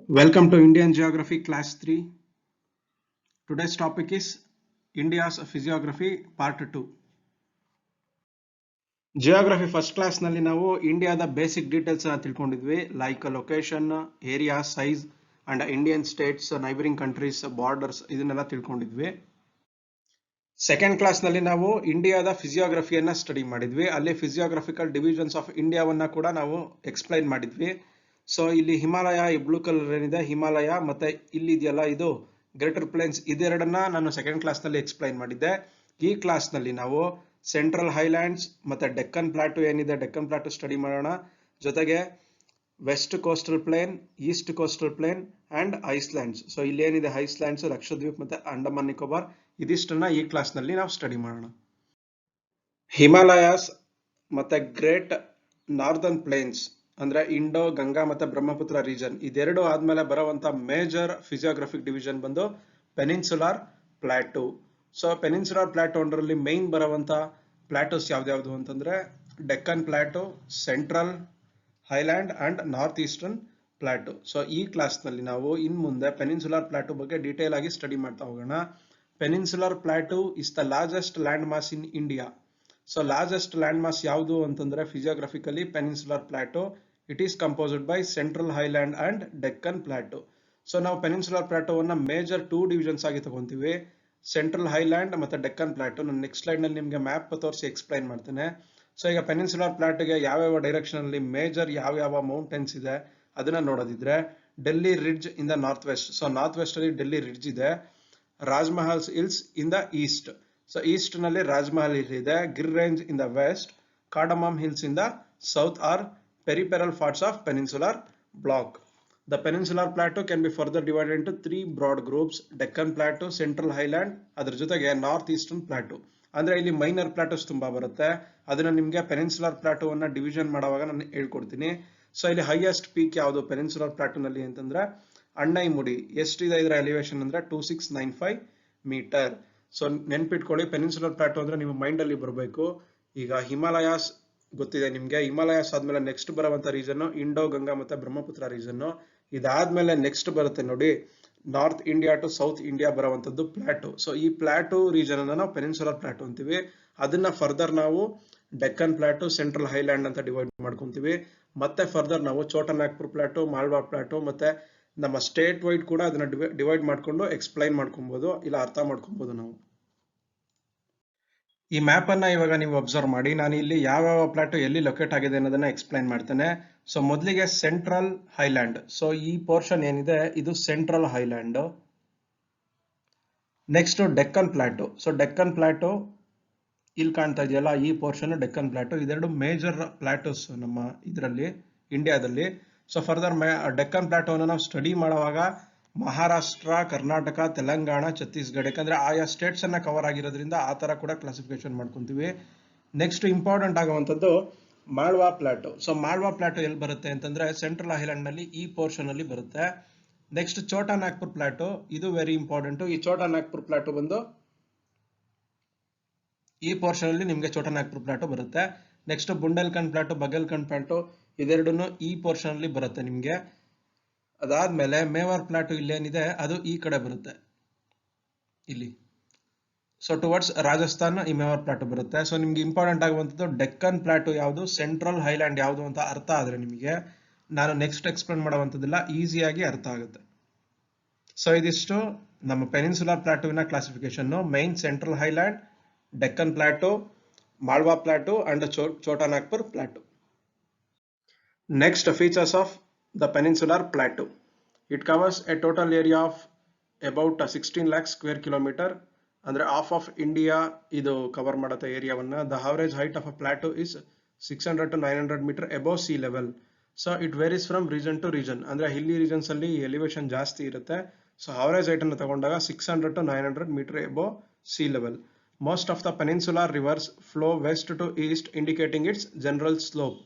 Welcome to Indian Geography Class 3. Today's topic is India's Physiography Part 2. Geography first class nalli ನಾವು ಇಂಡಿಯಾದ basic details ಅನ್ನು ತಿಳ್ಕೊಂಡಿದ್ವಿ like location, area, size and Indian states, neighbouring countries, borders ಇದನ್ನೆಲ್ಲ ತಿಳ್ಕೊಂಡಿದ್ವಿ. Second class ನಲ್ಲಿ ನಾವು ಇಂಡಿಯಾದ ಫಿಸಿಯೋಗ್ರಫಿಯನ್ನ study ಮಾಡಿದ್ವಿ. ಅಲ್ಲಿ ಫಿಸಿಯೋಗ್ರಫಿಕಲ್ ಡಿವಿಷನ್ಸ್ ಆಫ್ ಇಂಡಿಯಾವನ್ನ ಕೂಡ ನಾವು ಎಕ್ಸ್ಪ್ಲೈನ್ ಮಾಡಿದ್ವಿ. ಸೊ ಇಲ್ಲಿ ಹಿಮಾಲಯ ಈ ಬ್ಲೂ ಕಲರ್ ಏನಿದೆ ಹಿಮಾಲಯ ಮತ್ತೆ ಇಲ್ಲಿ ಇದೆಯಲ್ಲ ಇದು ಗ್ರೇಟರ್ ಪ್ಲೇನ್ಸ್ ಇದೆರಡನ್ನ ನಾನು ಸೆಕೆಂಡ್ ಕ್ಲಾಸ್ ನಲ್ಲಿ ಎಕ್ಸ್ಪ್ಲೈನ್ ಮಾಡಿದ್ದೆ. ಈ ಕ್ಲಾಸ್ ನಲ್ಲಿ ನಾವು ಸೆಂಟ್ರಲ್ ಹೈಲ್ಯಾಂಡ್ಸ್ ಮತ್ತೆ ಡೆಕ್ಕನ್ ಪ್ಲಾಟು ಏನಿದೆ ಡೆಕ್ಕನ್ ಪ್ಲಾಟು ಸ್ಟಡಿ ಮಾಡೋಣ. ಜೊತೆಗೆ west coastal plain, east coastal plain and islands. So ಇಲ್ಲಿ ಏನಿದೆ ಐಸ್ಲ್ಯಾಂಡ್ಸ್, ಲಕ್ಷದ್ವೀಪ್ ಮತ್ತೆ ಅಂಡಮಾನ್ ನಿಕೋಬಾರ್ ಇದಿಷ್ಟನ್ನ ಈ ಕ್ಲಾಸ್ ನಲ್ಲಿ ನಾವು ಸ್ಟಡಿ ಮಾಡೋಣ. ಹಿಮಾಲಯಾಸ್ ಮತ್ತೆ ಗ್ರೇಟ್ ನಾರ್ದರ್ನ್ ಪ್ಲೇನ್ಸ್ ಅಂದ್ರೆ ಇಂಡೋ ಗಂಗಾ ಮತ್ತೆ ಬ್ರಹ್ಮಪುತ್ರ ರೀಜನ್ ಇದೆರಡು ಆದ್ಮೇಲೆ ಬರುವಂತ ಮೇಜರ್ ಫಿಸಿಯೋಗ್ರಫಿಕ್ ಡಿವಿಷನ್ ಬಂದು peninsular plateau. So peninsular plateau ಅಂದ್ರಲ್ಲಿ ಮೈನ್ ಬರುವಂತ ಪ್ಲಾಟೋಸ್ ಯಾವ್ದ್ಯಾವ್ದು ಅಂತಂದ್ರೆ Deccan plateau, central highland and north eastern plateau. So ಈ ಕ್ಲಾಸ್ ನಲ್ಲಿ ನಾವು ಇನ್ ಮುಂದೆ ಪೆನಿನ್ಸುಲಾರ್ ಪ್ಲಾಟು ಬಗ್ಗೆ ಡೀಟೇಲ್ ಆಗಿ ಸ್ಟಡಿ ಮಾಡ್ತಾ ಹೋಗೋಣ. Peninsular plateau is the largest land mass in India. So largest land mass ಯಾವುದು ಅಂತಂದ್ರೆ ಫಿಸಿಯೋಗ್ರಫಿಕಲಿ peninsular plot. It is composed by central highland and Deccan plot. So ನಾವು ಪೆನಿನ್ಸುಲಾರ್ ಪ್ಲಾಟುವನ್ನ ಮೇಜರ್ 2 ಡಿವಿಷನ್ಸ್ ಆಗಿ ತಗೊಂತೀವಿ, central highland ಮತ್ತೆ Deccan plot. ನಾನು next slide ನಲ್ಲಿ ನಿಮಗೆ map ತೋರಿಸಿ explain ಮಾಡ್ತೇನೆ. ಸೊ ಈಗ ಪೆನಿನ್ಸುಲಾರ್ ಪ್ಲಾಟ್ಗೆ ಯಾವ್ಯಾವ ಡೈರೆಕ್ಷನ್ ಅಲ್ಲಿ ಮೇಜರ್ ಯಾವ ಮೌಂಟೇನ್ಸ್ ಇದೆ ಅದನ್ನ ನೋಡೋದಿದ್ರೆ Delhi ridge in the north west. So north west ಅಲ್ಲಿ ಡೆಲ್ಲಿ ರಿಡ್ಜ್ ಇದೆ. Rajmahal hills in the east. So east ನಲ್ಲಿ ರಾಜ್ಮಹಲ್ ಹಿಲ್ ಇದೆ. Gir range in the west, cardamom hills in the south are peripheral parts of peninsular block. The peninsular plateau can be further divided into 3 broad groups: Deccan Plateau, Central Highland, ಅದರ ಜೊತೆಗೆ north eastern plot. ಅಂದ್ರೆ ಇಲ್ಲಿ minor ಪ್ಲಾಟೋಸ್ ತುಂಬಾ ಬರುತ್ತೆ, ಅದನ್ನ ನಿಮ್ಗೆ peninsular plateau ಅನ್ನ division ಮಾಡುವಾಗ ನಾನು ಹೇಳ್ಕೊಡ್ತೀನಿ. ಸೊ ಇಲ್ಲಿ ಹೈಯೆಸ್ಟ್ ಪೀಕ್ ಯಾವುದು ಪೆನಿನ್ಸುಲಾರ್ ಪ್ಲಾಟೋ ನಲ್ಲಿ ಅಂತಂದ್ರೆ ಅಣ್ಣೈಮುಡಿ. ಎಷ್ಟಿದೆ ಇದರ ಎಲಿವೇಶನ್ ಅಂದ್ರೆ 2695 ಮೀಟರ್. ಸೊ ನೆನ್ಪಿಟ್ಕೊಳ್ಳಿ, ಪೆನಿನ್ಸುಲಾರ್ ಪ್ಲಾಟೋ ಅಂದ್ರೆ ನಿಮ್ಮ ಮೈಂಡ್ ಅಲ್ಲಿ ಬರಬೇಕು. ಈಗ ಹಿಮಾಲಯಾಸ್ ಗೊತ್ತಿದೆ ನಿಮ್ಗೆ. ಹಿಮಾಲಯಸ್ ಆದ್ಮೇಲೆ ನೆಕ್ಸ್ಟ್ ಬರುವಂತ ರೀಜನ್ ಇಂಡೋ ಗಂಗಾ ಮತ್ತೆ ಬ್ರಹ್ಮಪುತ್ರ ರೀಜನ್. ಇದಾದ್ಮೇಲೆ ನೆಕ್ಸ್ಟ್ ಬರುತ್ತೆ ನೋಡಿ north India to south India ಬರುವಂತದ್ದು ಪ್ಲಾಟು. ಸೊ ಈ ಪ್ಲಾಟು ರೀಜನ್ ಅನ್ನ ನಾವು ಪೆನಿನ್ಸುಲಾರ್ ಪ್ಲಾಟು ಅಂತೀವಿ. ಅದನ್ನ ಫರ್ದರ್ ನಾವು ಡೆಕ್ಕನ್ ಪ್ಲಾಟು, ಸೆಂಟ್ರಲ್ ಹೈಲ್ಯಾಂಡ್ ಅಂತ ಡಿವೈಡ್ ಮಾಡ್ಕೊಂತೀವಿ. ಮತ್ತೆ ಫರ್ದರ್ ನಾವು ಛೋಟಾ ನಾಗ್ಪುರ್ ಪ್ಲಾಟು, ಮಾಲ್ವಾ ಪ್ಲಾಟು ಮತ್ತೆ ನಮ್ಮ ಸ್ಟೇಟ್ ವೈಡ್ ಕೂಡ ಅದನ್ನ ಡಿವೈಡ್ ಮಾಡ್ಕೊಂಡು ಎಕ್ಸ್ಪ್ಲೈನ್ ಮಾಡ್ಕೊಬಹುದು, ಇಲ್ಲ ಅರ್ಥ ಮಾಡ್ಕೊಬಹುದು ನಾವು. ಈ ಮ್ಯಾಪ್ ಅನ್ನ ಇವಾಗ ನೀವು ಅಬ್ಸರ್ವ್ ಮಾಡಿ. ನಾನು ಇಲ್ಲಿ ಯಾವ ಪ್ಲಾಟು ಎಲ್ಲಿ ಲೊಕೇಟ್ ಆಗಿದೆ ಅನ್ನೋದನ್ನ ಎಕ್ಸ್ಪ್ಲೈನ್ ಮಾಡ್ತೇನೆ. ಸೊ ಮೊದಲಿಗೆ ಸೆಂಟ್ರಲ್ ಹೈಲ್ಯಾಂಡ್. ಸೊ ಈ ಪೋರ್ಷನ್ ಏನಿದೆ ಇದು central highland. Next Deccan plot. So Deccan plot ಇಲ್ಲಿ ಕಾಣ್ತಾ ಇದೆಯಲ್ಲ ಈ ಪೋರ್ಷನ್ ಡೆಕ್ಕನ್ ಪ್ಲಾಟು. ಇದೆರಡು ಮೇಜರ್ ಪ್ಲಾಟೋಸ್ ನಮ್ಮ ಇದರಲ್ಲಿ ಇಂಡಿಯಾದಲ್ಲಿ. ಸೊ ಫರ್ದರ್ ಡೆಕ್ಕನ್ ಪ್ಲಾಟೋನ ನಾವು ಸ್ಟಡಿ ಮಾಡುವಾಗ ಮಹಾರಾಷ್ಟ್ರ, ಕರ್ನಾಟಕ, ತೆಲಂಗಾಣ, ಛತ್ತೀಸ್ಗಢ, ಯಾಕಂದ್ರೆ ಆಯಾ ಸ್ಟೇಟ್ಸ್ ಅನ್ನ ಕವರ್ ಆಗಿರೋದ್ರಿಂದ ಆ ತರ ಕೂಡ ಕ್ಲಾಸಿಫಿಕೇಶನ್ ಮಾಡ್ಕೊಂತೀವಿ. ನೆಕ್ಸ್ಟ್ ಇಂಪಾರ್ಟೆಂಟ್ ಆಗುವಂತದ್ದು Malwa plateau. So Malwa plateau ಎಲ್ಲಿ ಬರುತ್ತೆ ಅಂತಂದ್ರೆ ಸೆಂಟ್ರಲ್ ಹೈಲ್ಯಾಂಡ್ ನಲ್ಲಿ ಈ ಪೋರ್ಷನ್ ಅಲ್ಲಿ ಬರುತ್ತೆ. ನೆಕ್ಸ್ಟ್ ಛೋಟಾ ನಾಗ್ಪುರ್ ಪ್ಲಾಟು, ಇದು ವೆರಿ ಇಂಪಾರ್ಟೆಂಟ್. ಈ ಛೋಟಾ ನಾಗ್ಪುರ್ ಪ್ಲಾಟು ಬಂದು ಈ ಪೋರ್ಷನ್ ಅಲ್ಲಿ ನಿಮ್ಗೆ ಛೋಟಾ ನಾಗ್ಪುರ್ ಪ್ಲಾಟು ಬರುತ್ತೆ. ನೆಕ್ಸ್ಟ್ ಬುಂಡೇಲ್ಖಂಡ್ ಪ್ಲಾಟು, ಬಘೇಲ್ಖಂಡ್ ಪ್ಲಾಟು ಇದೆರಡನ್ನು ಈ ಪೋರ್ಷನ್ ಅಲ್ಲಿ ಬರುತ್ತೆ ನಿಮ್ಗೆ. ಅದಾದ್ಮೇಲೆ ಮೇವಾರ್ ಪ್ಲಾಟು ಇಲ್ಲೇನಿದೆ ಅದು ಈ ಕಡೆ ಬರುತ್ತೆ ಇಲ್ಲಿ. ಸೊ ಟುವರ್ಡ್ಸ್ ರಾಜಸ್ಥಾನ್ ಈ ಮೇವಾರ್ ಪ್ಲಾಟು ಬರುತ್ತೆ. ಸೊ ನಿಮ್ಗೆ ಇಂಪಾರ್ಟೆಂಟ್ ಆಗುವಂಥದ್ದು ಡೆಕ್ಕನ್ ಪ್ಲಾಟು ಯಾವುದು, ಸೆಂಟ್ರಲ್ ಹೈಲ್ಯಾಂಡ್ ಯಾವುದು ಅಂತ ಅರ್ಥ ಆದ್ರೆ ನಿಮಗೆ ನಾನು ನೆಕ್ಸ್ಟ್ ಎಕ್ಸ್ಪ್ಲೇನ್ ಮಾಡುವಂಥದ್ದೆಲ್ಲ ಈಸಿಯಾಗಿ ಅರ್ಥ ಆಗುತ್ತೆ. ಸೊ ಇದಿಷ್ಟು ನಮ್ಮ ಪೆನಿನ್ಸುಲಾರ್ ಪ್ಲಾಟುವಿನ classification: main central highland, Deccan plateau, Malwa plateau and Chota Nagpur plateau. Next, features of the peninsular plateau. It covers a total area of about 16 lakh square kilometer. ಅಂದ್ರೆ half of India ಇದು cover ಮಾಡುತ್ತೆ ಏರಿಯಾವನ್ನ. The average height of a plateau is 600 to 900 meter above sea level. So it varies from region to region. ಅಂದ್ರೆ hilly regions ಅಲ್ಲಿ elevation ಜಾಸ್ತಿ ಇರುತ್ತೆ. So average height ಅನ್ನು ತಗೊಂಡಾಗ 600 to 900 meter above sea level. Most of the peninsular rivers flow west to east, indicating its general slope.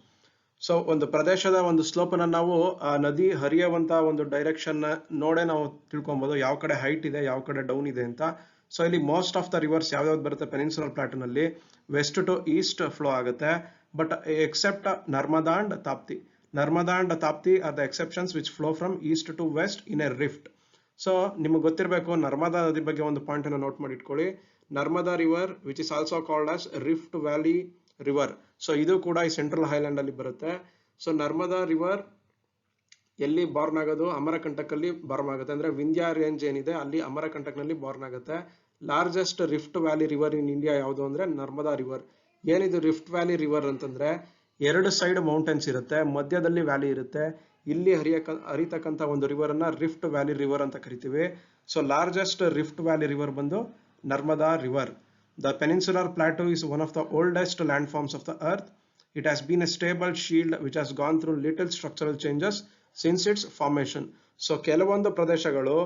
So ಒಂದು ಪ್ರದೇಶದ ಒಂದು slope ಅನ್ನ ನಾವು ಆ ನದಿ ಹರಿಯುವಂತ ಒಂದು ಡೈರೆಕ್ಷನ್ ನೋಡೇ ನಾವು ತಿಳ್ಕೊಬಹುದು ಯಾವ ಕಡೆ ಹೈಟ್ ಇದೆ ಯಾವ ಕಡೆ ಡೌನ್ ಇದೆ ಅಂತ. ಸೊ ಇಲ್ಲಿ ಮೋಸ್ಟ್ ಆಫ್ ದ ರಿವರ್ಸ್ ಯಾವ್ಯಾವ್ದು ಬರುತ್ತೆ ಪೆನಿನ್ಸುಲರ್ ಪ್ಲಾಟೂನಲ್ಲಿ ವೆಸ್ಟ್ ಟು ಈಸ್ಟ್ ಫ್ಲೋ ಆಗುತ್ತೆ. But except Narmada and Tapti. Narmada and Tapti are the exceptions which flow from east to west in a rift. So ನಿಮಗೆ ಗೊತ್ತಿರಬೇಕು, ನರ್ಮದಾ ನದಿ ಬಗ್ಗೆ ಒಂದು ಪಾಯಿಂಟ್ ಅನ್ನು ನೋಟ್ ಮಾಡಿ ಇಟ್ಕೊಳ್ಳಿ. Narmada river which is also called as rift valley river. So ಇದು ಕೂಡ ಈ ಸೆಂಟ್ರಲ್ ಹೈಲ್ಯಾಂಡ್ ಅಲ್ಲಿ ಬರುತ್ತೆ. ಸೊ ನರ್ಮದಾ ರಿವರ್ ಎಲ್ಲಿ ಬಾರ್ನ್ ಆಗೋದು, ಅಮರಕಂಟಕ್ ಅಲ್ಲಿ ಬಾರ್ನ್ ಆಗುತ್ತೆ. ಅಂದ್ರೆ ವಿಂಧ್ಯ ರೇಂಜ್ ಏನಿದೆ ಅಲ್ಲಿ ಅಮರಕಂಟಕ್ ನಲ್ಲಿ ಬಾರ್ನ್ ಆಗುತ್ತೆ. Largest rift valley river in India ಯಾವುದು ಅಂದ್ರೆ ನರ್ಮದಾ ರಿವರ್. ಏನಿದು ರಿಫ್ಟ್ ವ್ಯಾಲಿ ರಿವರ್ ಅಂತಂದ್ರೆ, ಎರಡು ಸೈಡ್ ಮೌಂಟೇನ್ಸ್ ಇರುತ್ತೆ, ಮಧ್ಯದಲ್ಲಿ ವ್ಯಾಲಿ ಇರುತ್ತೆ. ಇಲ್ಲಿ ಹರಿತಕ್ಕಂತ ಒಂದು ರಿವರ್ ಅನ್ನ ರಿಫ್ಟ್ ವ್ಯಾಲಿ ರಿವರ್ ಅಂತ ಕರಿತೀವಿ. So largest rift valley river ಬಂದು Narmada river. The peninsular plateau is one of the oldest landforms of the earth. It has been a stable shield which has gone through little structural changes since its formation. So ಕೆಲವೊಂದು ಪ್ರದೇಶಗಳು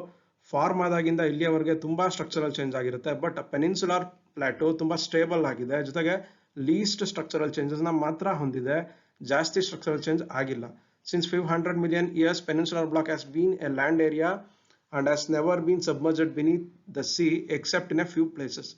form ಆದಾಗಿಂದ ಇಲ್ಲಿಯವರೆಗೆ ತುಂಬಾ structural change ಆಗಿರುತ್ತೆ. But peninsular plateau ತುಂಬಾ stable ಆಗಿದೆ, ಜೊತೆಗೆ list structural changes ನ ಮಾತ್ರ ಹೊಂದಿದೆ, ಜಾಸ್ತಿ ಸ್ಟ್ರಕ್ಚರಲ್ ಚೇಂಜ್ ಆಗಿಲ್ಲ. Since 500 million years, peninsular block has been a land area and has never been submerged beneath the sea except in a few places.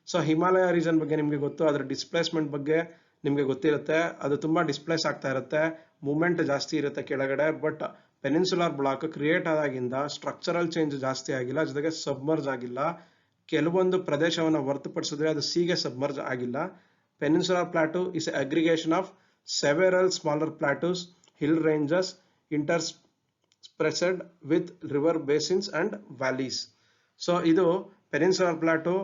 So Himalaya region ಬಗ್ಗೆ ನಿಮಗೆ ಗೊತ್ತು, ಅದರ ಡಿಸ್ಪ್ಲೇಸ್ಮೆಂಟ್ ಬಗ್ಗೆ ನಿಮಗೆ ಗೊತ್ತಿರುತ್ತೆ. ಅದು ತುಂಬಾ ಡಿಸ್ಪ್ಲೇಸ್ ಆಗ್ತಾ ಇರುತ್ತೆ, ಮೂವ್ಮೆಂಟ್ ಜಾಸ್ತಿ ಇರುತ್ತೆ ಕೆಳಗಡೆ. ಬಟ್ ಪೆನಿನ್ಸುಲರ್ ಬ್ಲಾಕ್ ಕ್ರಿಯೇಟ್ ಆದಾಗಿಂದ ಸ್ಟ್ರಕ್ಚರಲ್ ಚೇಂಜ್ ಜಾಸ್ತಿ ಆಗಿಲ್ಲ, ಜೊತೆಗೆ ಸಬ್ಮರ್ಜ್ ಆಗಿಲ್ಲ. ಕೆಲವೊಂದು ಪ್ರದೇಶವನ್ನು ಹೊರತುಪಡಿಸಿದ್ರೆ ಅದು ಸೀಗೆ ಸಬ್ಮರ್ಜ್ ಆಗಿಲ್ಲ. Peninsular plateau is aggregation of several smaller plateaus, hill ranges interspersed with river basins and valleys. So ಇದು ಪೆನಿನ್ಸುಲರ್ ಪ್ಲಾಟೋ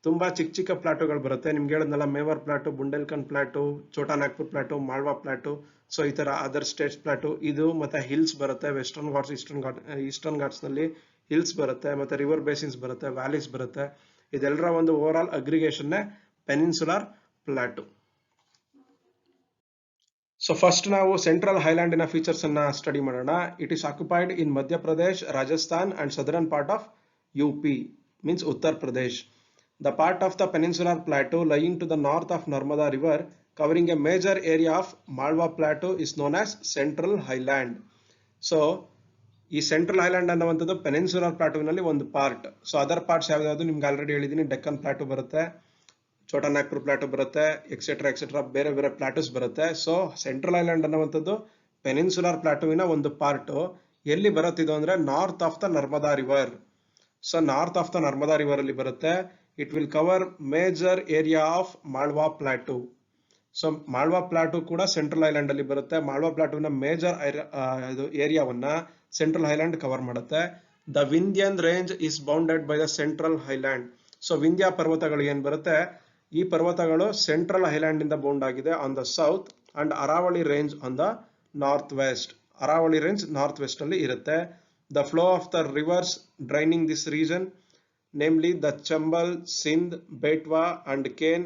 ತುಂಬಾ ಚಿಕ್ಕ ಚಿಕ್ಕ ಪ್ಲಾಟೋಗಳು ಬರುತ್ತೆ. ನಿಮ್ಗೆ ಹೇಳಿದ್ನಲ್ಲ, Mewar plateau, Bundelkhand plateau, Chota Nagpur plateau, Malwa plateau. So ಈ ತರ ಅದರ್ ಸ್ಟೇಟ್ಸ್ ಪ್ಲಾಟೋ ಇದು. ಮತ್ತೆ ಹಿಲ್ಸ್ ಬರುತ್ತೆ, ವೆಸ್ಟರ್ನ್ ಘಾಟ್ಸ್, ಈಸ್ಟರ್ನ್ ಘಾಟ್ಸ್ ನಲ್ಲಿ ಹಿಲ್ಸ್ ಬರುತ್ತೆ, ಮತ್ತೆ ರಿವರ್ ಬೇಸಿನ್ಸ್ ಬರುತ್ತೆ, ವ್ಯಾಲೀಸ್ ಬರುತ್ತೆ. ಇದೆಲ್ಲರ ಒಂದು over all aggregation peninsular plateau. So first ನಾವು ಸೆಂಟ್ರಲ್ ಹೈಲ್ಯಾಂಡಿನ ಫೀಚರ್ಸ್ ಅನ್ನ ಸ್ಟಡಿ ಮಾಡೋಣ. It is occupied in Madhya Pradesh, Rajasthan and southern part of UP, means Uttar Pradesh. The part of the peninsular plateau lying to the north of Narmada river, covering a major area of Malwa plateau, is known as Central Highland. So ಈ central highland ಅನ್ನುವಂಥದ್ದು peninsular ಪ್ಲಾಟೋನಲ್ಲಿ ಒಂದು part. So other parts ಯಾವ್ದಾದ್ರು ನಿಮ್ಗೆ already ಹೇಳಿದೀನಿ. Deccan plateau ಬರುತ್ತೆ, Chota Nagpur plateau ಬರುತ್ತೆ, etcetera ಬೇರೆ ಬೇರೆ ಪ್ಲಾಟೋಸ್ ಬರುತ್ತೆ. ಸೊ ಸೆಂಟ್ರಲ್ ಐಲ್ಯಾಂಡ್ ಅನ್ನುವಂಥದ್ದು ಪೆನಿನ್ಸುಲರ್ ಪ್ಲಾಟೋವಿನ ಒಂದು ಪಾರ್ಟ್. ಎಲ್ಲಿ ಬರುತ್ತಿದ್ದು ಅಂದ್ರೆ north of the Narmada river. So north of the Narmada river ಅಲ್ಲಿ ಬರುತ್ತೆ. It will cover major area of Malwa plateau. So Malwa plateau ಕೂಡ ಸೆಂಟ್ರಲ್ ಐಲ್ಯಾಂಡ್ ಅಲ್ಲಿ ಬರುತ್ತೆ. ಮಾಳ್ವಾ ಪ್ಲಾಟೋವಿನ ಮೇಜರ್ ಏರಿಯಾವನ್ನ ಸೆಂಟ್ರಲ್ ಹೈಲ್ಯಾಂಡ್ ಕವರ್ ಮಾಡುತ್ತೆ. The Vindhyan range is bounded by the central highland. So Vindhya ಪರ್ವತಗಳು ಏನ್ ಬರುತ್ತೆ, ಈ ಪರ್ವತಗಳು ಸೆಂಟ್ರಲ್ ಹೈಲ್ಯಾಂಡ್ ಇಂದ ಬೌಂಡ್ ಆಗಿದೆ on the south, and Aravalli range on the north west. Aravalli range north west ಅಲ್ಲಿ ಇರುತ್ತೆ. The flow of the rivers draining this region, namely the Chambal, Sindh, Betwa and Ken,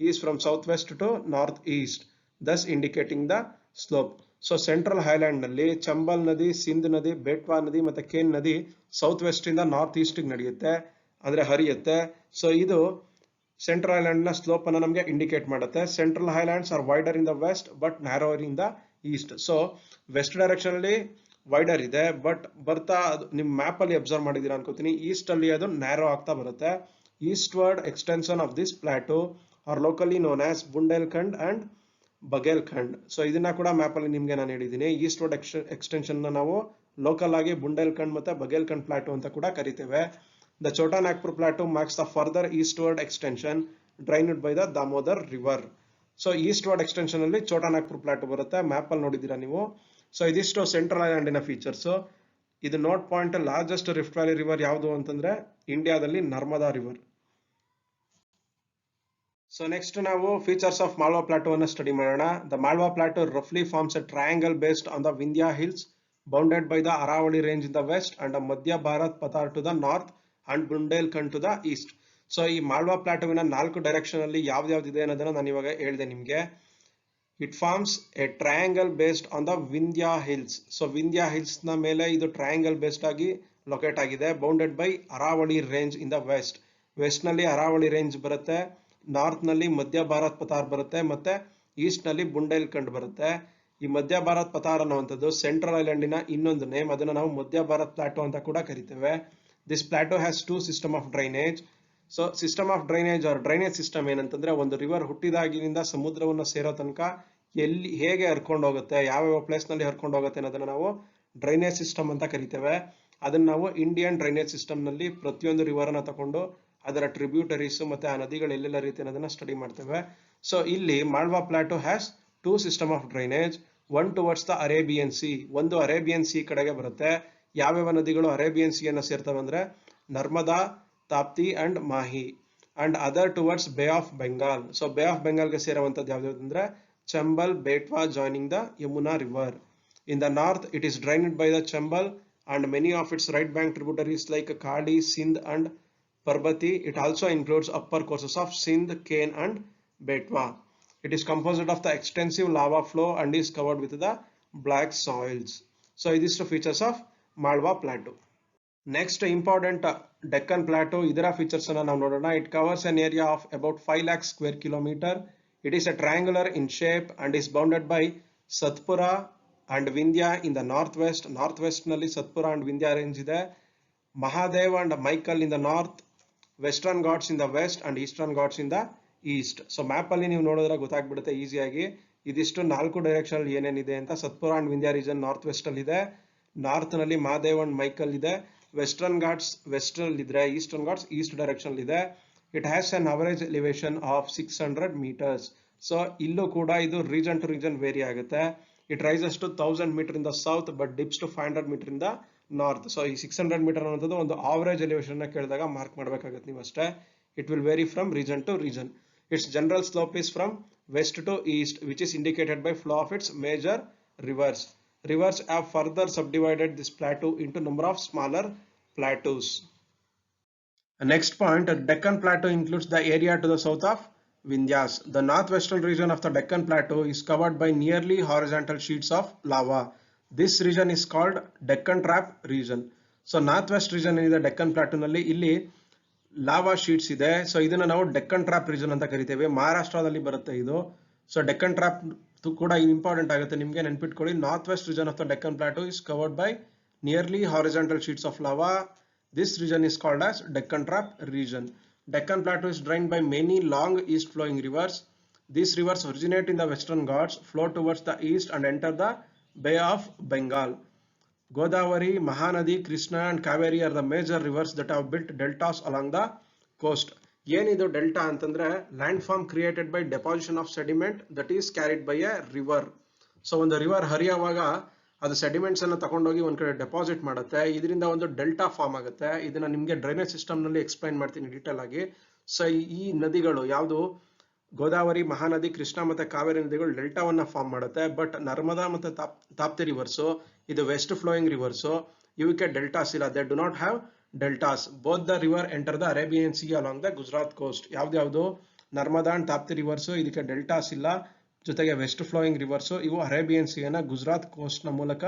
is from south west to north east, thus indicating the slope. So central highland ನಲ್ಲಿ ಚಂಬಲ್ ನದಿ, ಸಿಂಧ್ ನದಿ, ಬೇಟ್ವಾ ನದಿ ಮತ್ತೆ ಕೇನ್ ನದಿ south west ಇಂದ north east ನಡೆಯುತ್ತೆ, ಅಂದ್ರೆ ಹರಿಯುತ್ತೆ. ಸೊ ಇದು ಸೆಂಟ್ರಲ್ ಹೈಲ್ಯಾಂಡ್ ನ ಸ್ಲೋಪ್ ಅನ್ನು ನಮಗೆ ಇಂಡಿಕೇಟ್ ಮಾಡುತ್ತೆ. Central highlands are wider in the west but narrower in the east. So west direction ಅಲ್ಲಿ ವೈಡರ್ ಇದೆ, ಬಟ್ ಬರ್ತಾ ನಿಮ್ ಮ್ಯಾಪ್ ಅಲ್ಲಿ ಅಬ್ಸರ್ವ್ ಮಾಡಿದೀರಾ ಅನ್ಕೋತೀನಿ, ಈಸ್ಟ್ ಅಲ್ಲಿ ಅದು ನ್ಯಾರೋ ಆಗ್ತಾ ಬರುತ್ತೆ. Eastward extension of this plateau are locally known as Bundelkhand and Baghelkhand. So ಇದನ್ನ ಕೂಡ ಮ್ಯಾಪ್ ಅಲ್ಲಿ ನಿಮ್ಗೆ ನಾನು ಹೇಳಿದೀನಿ. ಈಸ್ಟ್ವರ್ಡ್ ಎಕ್ಸ್ಟೆನ್ಷನ್ ನಾವು ಲೋಕಲ್ ಆಗಿ ಬುಂಡೇಲ್ಖಂಡ್ ಮತ್ತೆ ಬಗೇಲ್ಖಂಡ್ ಪ್ಲಾಟೋ ಅಂತ ಕೂಡ ಕರಿತೇವೆ. The Chota Nagpur plateau marks the further eastward extension drained by the Damodar river. So eastward extension ಅಲ್ಲಿ Chota Nagpur plateau ಬರುತ್ತೆ, ಮ್ಯಾಪ್ ಅಲ್ಲಿ ನೋಡಿದೀರಾ ನೀವು. ಸೊ ಇದಿಷ್ಟು ಸೆಂಟ್ರಲ್ ಐಲ್ಯಾಂಡಿನ ಫೀಚರ್ಸ್. ಇದು note point, largest rift valley river ಯಾವುದು ಅಂತಂದ್ರೆ ಇಂಡಿಯಾದಲ್ಲಿ ನರ್ಮದಾ ರಿವರ್. ಸೊ ನೆಕ್ಸ್ಟ್ ನಾವು ಫೀಚರ್ಸ್ ಆಫ್ ಮಾಳ್ವಾ ಪ್ಲಾಟೋ ಅನ್ನು ಸ್ಟಡಿ ಮಾಡೋಣ. ದ ಮಾಳ್ವಾ ಪ್ಲಾಟೋ ರಫ್ಲಿ forms a triangle based on the Vindhya hills, bounded by the Aravalli range in the west and Madhya Bharat Pathar to the north and Bundelkhand to the east. So ಈ Malwa ಪ್ಲಾಟೋವಿನ 4 direction ಅಲ್ಲಿ ಯಾವ್ದಾವ್ದಿದೆ ಅನ್ನೋದನ್ನ ನಾನು ಇವಾಗ ಹೇಳಿದೆ ನಿಮ್ಗೆ. It forms a triangle based on the Vindhya hills. So Vindhya hills ನ ಮೇಲೆ ಇದು ಟ್ರಯಾಂಗಲ್ ಬೇಸ್ಡ್ ಆಗಿ ಲೊಕೇಟ್ ಆಗಿದೆ. Bounded by Aravalli range in the west. West ನಲ್ಲಿ ಅರಾವಳಿ ರೇಂಜ್ ಬರುತ್ತೆ, ನಾರ್ತ್ ನಲ್ಲಿ ಮಧ್ಯ ಭಾರತ್ ಪತಾರ್ ಬರುತ್ತೆ, ಮತ್ತೆ ಈಸ್ಟ್ ನಲ್ಲಿ ಬುಂಡೇಲ್ಖಂಡ್ ಬರುತ್ತೆ. ಈ ಮಧ್ಯ ಭಾರತ್ ಪತಾರ್ ಅನ್ನುವಂಥದ್ದು ಸೆಂಟ್ರಲ್ ಐಲ್ಯಾಂಡಿನ ಇನ್ನೊಂದು ನೇಮ್. ಅದನ್ನ ನಾವು ಮಧ್ಯ ಭಾರತ್ ಪ್ಲಾಟೋ ಅಂತ ಕೂಡ ಕರಿತೇವೆ. This plateau has 2 system of drainage. So system of drainage or drainage system ಏನಂತಂದ್ರೆ, ಒಂದು ರಿವರ್ ಹುಟ್ಟಿದಾಗಿನಿಂದ ಸಮುದ್ರವನ್ನು ಸೇರೋ ತನಕ ಎಲ್ಲಿ ಹೇಗೆ ಹರ್ಕೊಂಡು ಹೋಗುತ್ತೆ, ಯಾವ್ಯಾವ ಪ್ಲೇಸ್ ನಲ್ಲಿ ಹರ್ಕೊಂಡು ಹೋಗುತ್ತೆ ಅನ್ನೋದನ್ನ ನಾವು ಡ್ರೈನೇಜ್ ಸಿಸ್ಟಮ್ ಅಂತ ಕರಿತೇವೆ. ಅದನ್ನ ನಾವು ಇಂಡಿಯನ್ ಡ್ರೈನೇಜ್ ಸಿಸ್ಟಮ್ ನಲ್ಲಿ ಪ್ರತಿಯೊಂದು ರಿವರ್ ಅನ್ನ ತಗೊಂಡು ಅದರ ಟ್ರಿಬ್ಯೂಟರೀಸ್ ಮತ್ತೆ ಆ ನದಿಗಳು ಎಲ್ಲೆಲ್ಲ ರೀತಿ ಅನ್ನೋದನ್ನ ಸ್ಟಡಿ ಮಾಡ್ತೇವೆ. ಸೊ ಇಲ್ಲಿ Malwa plateau has two system of drainage, one towards the Arabian C, ಒಂದು ಅರೇಬಿಯನ್ ಸಿ ಕಡೆಗೆ ಬರುತ್ತೆ. ಯಾವ್ಯಾವ ನದಿಗಳು ಅರೇಬಿಯನ್ ಸಿ ಅನ್ನ ಸೇರ್ತವೆ ಅಂದ್ರೆ Narmada, Tapti and Mahi, and other towards ಬೇ of Bengal. So bay of ಬೆಂಗಾಲ್ಗೆ ಸೇರುವಂತದ್ದು ಯಾವ್ದು ಅಂದ್ರೆ Chambal, Betwa joining the Yamuna river. In the north, it is drained by the Chambal and many of its right bank tributaries like Kali, Sindh and Parbati. It also includes upper courses of Sindh, Ken and Betwa. It is composed of the extensive lava flow and is covered with the black soils. So these two features of Malwa Plateau. Next important Deccan Plateau, ಇದರ features ಅನ್ನು ನಾವು ನೋಡೋಣ. It covers an area of about 5 lakh square kilometer. It is a triangular in shape and is bounded by Satpura and Vindhya in the northwest. Northwest ನಲ್ಲಿ Satpura and Vindhya range ಇದೆ. Mahadev and Michael in the north, Western Ghats in the west and Eastern Ghats in the east. So map ಅಲ್ಲಿ ನೀವು ನೋಡಿದ್ರೆ ಗೊತ್ತಾಗ್ಬಿಡುತ್ತೆ ಈಸಿಯಾಗಿ ಇದಿಷ್ಟು 4 direction ಅಲ್ಲಿ ಏನೇನಿದೆ ಅಂತ. Satpura and Vindhya region north west ಅಲ್ಲಿ ಇದೆ, ನಾರ್ತ್ ನಲ್ಲಿ ಮಹಾದೇವ್ ಅಂಡ್ ಮೈಕಲ್ ಇದೆ, ವೆಸ್ಟರ್ನ್ ಘಾಟ್ಸ್ ವೆಸ್ಟ್ ಅಲ್ಲಿ ಇದ್ರೆ ಈಸ್ಟರ್ನ್ ಘಾಟ್ಸ್ ಈಸ್ಟ್ ಡೈರೆಕ್ಷನ್ ಇದೆ. It has an average elevation of 600 meters. So ಇಲ್ಲೂ ಕೂಡ ಇದು ರೀಜನ್ ಟು ರೀಜನ್ ವೇರಿ ಆಗುತ್ತೆ. It rises to 1000 meter in the south but dips to 500 meter in the north. So ಈ 600 meter ಅನ್ನೋದು ಒಂದು average elevation ಕೇಳಿದಾಗ mark ಮಾಡಬೇಕಾಗುತ್ತೆ ನೀವು ಅಷ್ಟೇ. It will vary from region to region. Its general slope is from west to east, which is indicated by flow of its major rivers. Rivers have further subdivided this plateau into number of smaller plateaus. Next point, Deccan Plateau includes the area to the south of Vindhyas. The northwestern region of the Deccan Plateau is covered by nearly horizontal sheets of lava. This region is called Deccan Trap region. So northwest region in the Deccan Plateau nalli illi lava sheets ಇದೆ. So ಇದನ್ನ ನಾವು Deccan trap region ಅಂತ ಕರಿತೇವೆ. ಮಹಾರಾಷ್ಟ್ರದಲ್ಲಿ ಬರುತ್ತೆ ಇದು. So Deccan trap ಕೂಡ important ಆಗುತ್ತೆ ನಿಮಗೆ, ನೆನ್ಪಿಟ್ಕೊಳ್ಳಿ. North west region of the Deccan plateau is covered by nearly horizontal sheets of lava. This region is called as Deccan trap region. Deccan plateau is drained by many long east flowing rivers. These rivers originate in the western Ghats, flow towards the east and enter the Bay of Bengal. Godavari, Mahanadi, Krishna and Kaveri are the major rivers that have built deltas along the coast. ಏನಿದು delta ಅಂತಂದ್ರೆ land form created by deposition of sediment that is carried by a river. So ಒಂದು river ಹರಿಯುವಾಗ ಅದು sediments ಅನ್ನು ತಗೊಂಡೋಗಿ ಒಂದ್ ಕಡೆ deposit ಮಾಡುತ್ತೆ, ಇದರಿಂದ ಒಂದು ಡೆಲ್ಟಾ ಫಾರ್ಮ್ ಆಗುತ್ತೆ. ಇದನ್ನ ನಿಮ್ಗೆ ಡ್ರೈನೇಜ್ ಸಿಸ್ಟಮ್ ನಲ್ಲಿ ಎಕ್ಸ್ಪ್ಲೈನ್ ಮಾಡ್ತೀನಿ ಡೀಟೇಲ್ ಆಗಿ. ಸೊ ಈ ನದಿಗಳು ಯಾವುದು ಗೋದಾವರಿ, ಮಹಾನದಿ, ಕೃಷ್ಣ ಮತ್ತೆ ಕಾವೇರಿ ನದಿಗಳು ಡೆಲ್ಟಾವನ್ನ ಫಾರ್ಮ್ ಮಾಡುತ್ತೆ. ಬಟ್ ನರ್ಮದಾ ಮತ್ತೆ ತಾಪ್ತಿ ರಿವರ್ಸು ಇದು ವೆಸ್ಟ್ ಫ್ಲೋಯಿಂಗ್ ರಿವರ್ಸು, ಇವಕ್ಕೆ ಡೆಲ್ಟಾಸ್ ಇಲ್ಲ. They do not have deltas. Both the river enter the Arabian sea along the Gujarat coast. ಯಾವ್ದು ನರ್ಮದಾ ಅಂಡ್ ತಾಪ್ತಿ ರಿವರ್ಸು, ಇದಕ್ಕೆ ಡೆಲ್ಟಾಸ್ ಇಲ್ಲ. ಜೊತೆಗೆ ವೆಸ್ಟ್ ಫ್ಲೋಯಿಂಗ್ ರಿವರ್ಸು ಇವು ಅರೇಬಿಯನ್ ಸಿಯನ್ನ ಗುಜರಾತ್ ಕೋಸ್ಟ್ ನ ಮೂಲಕ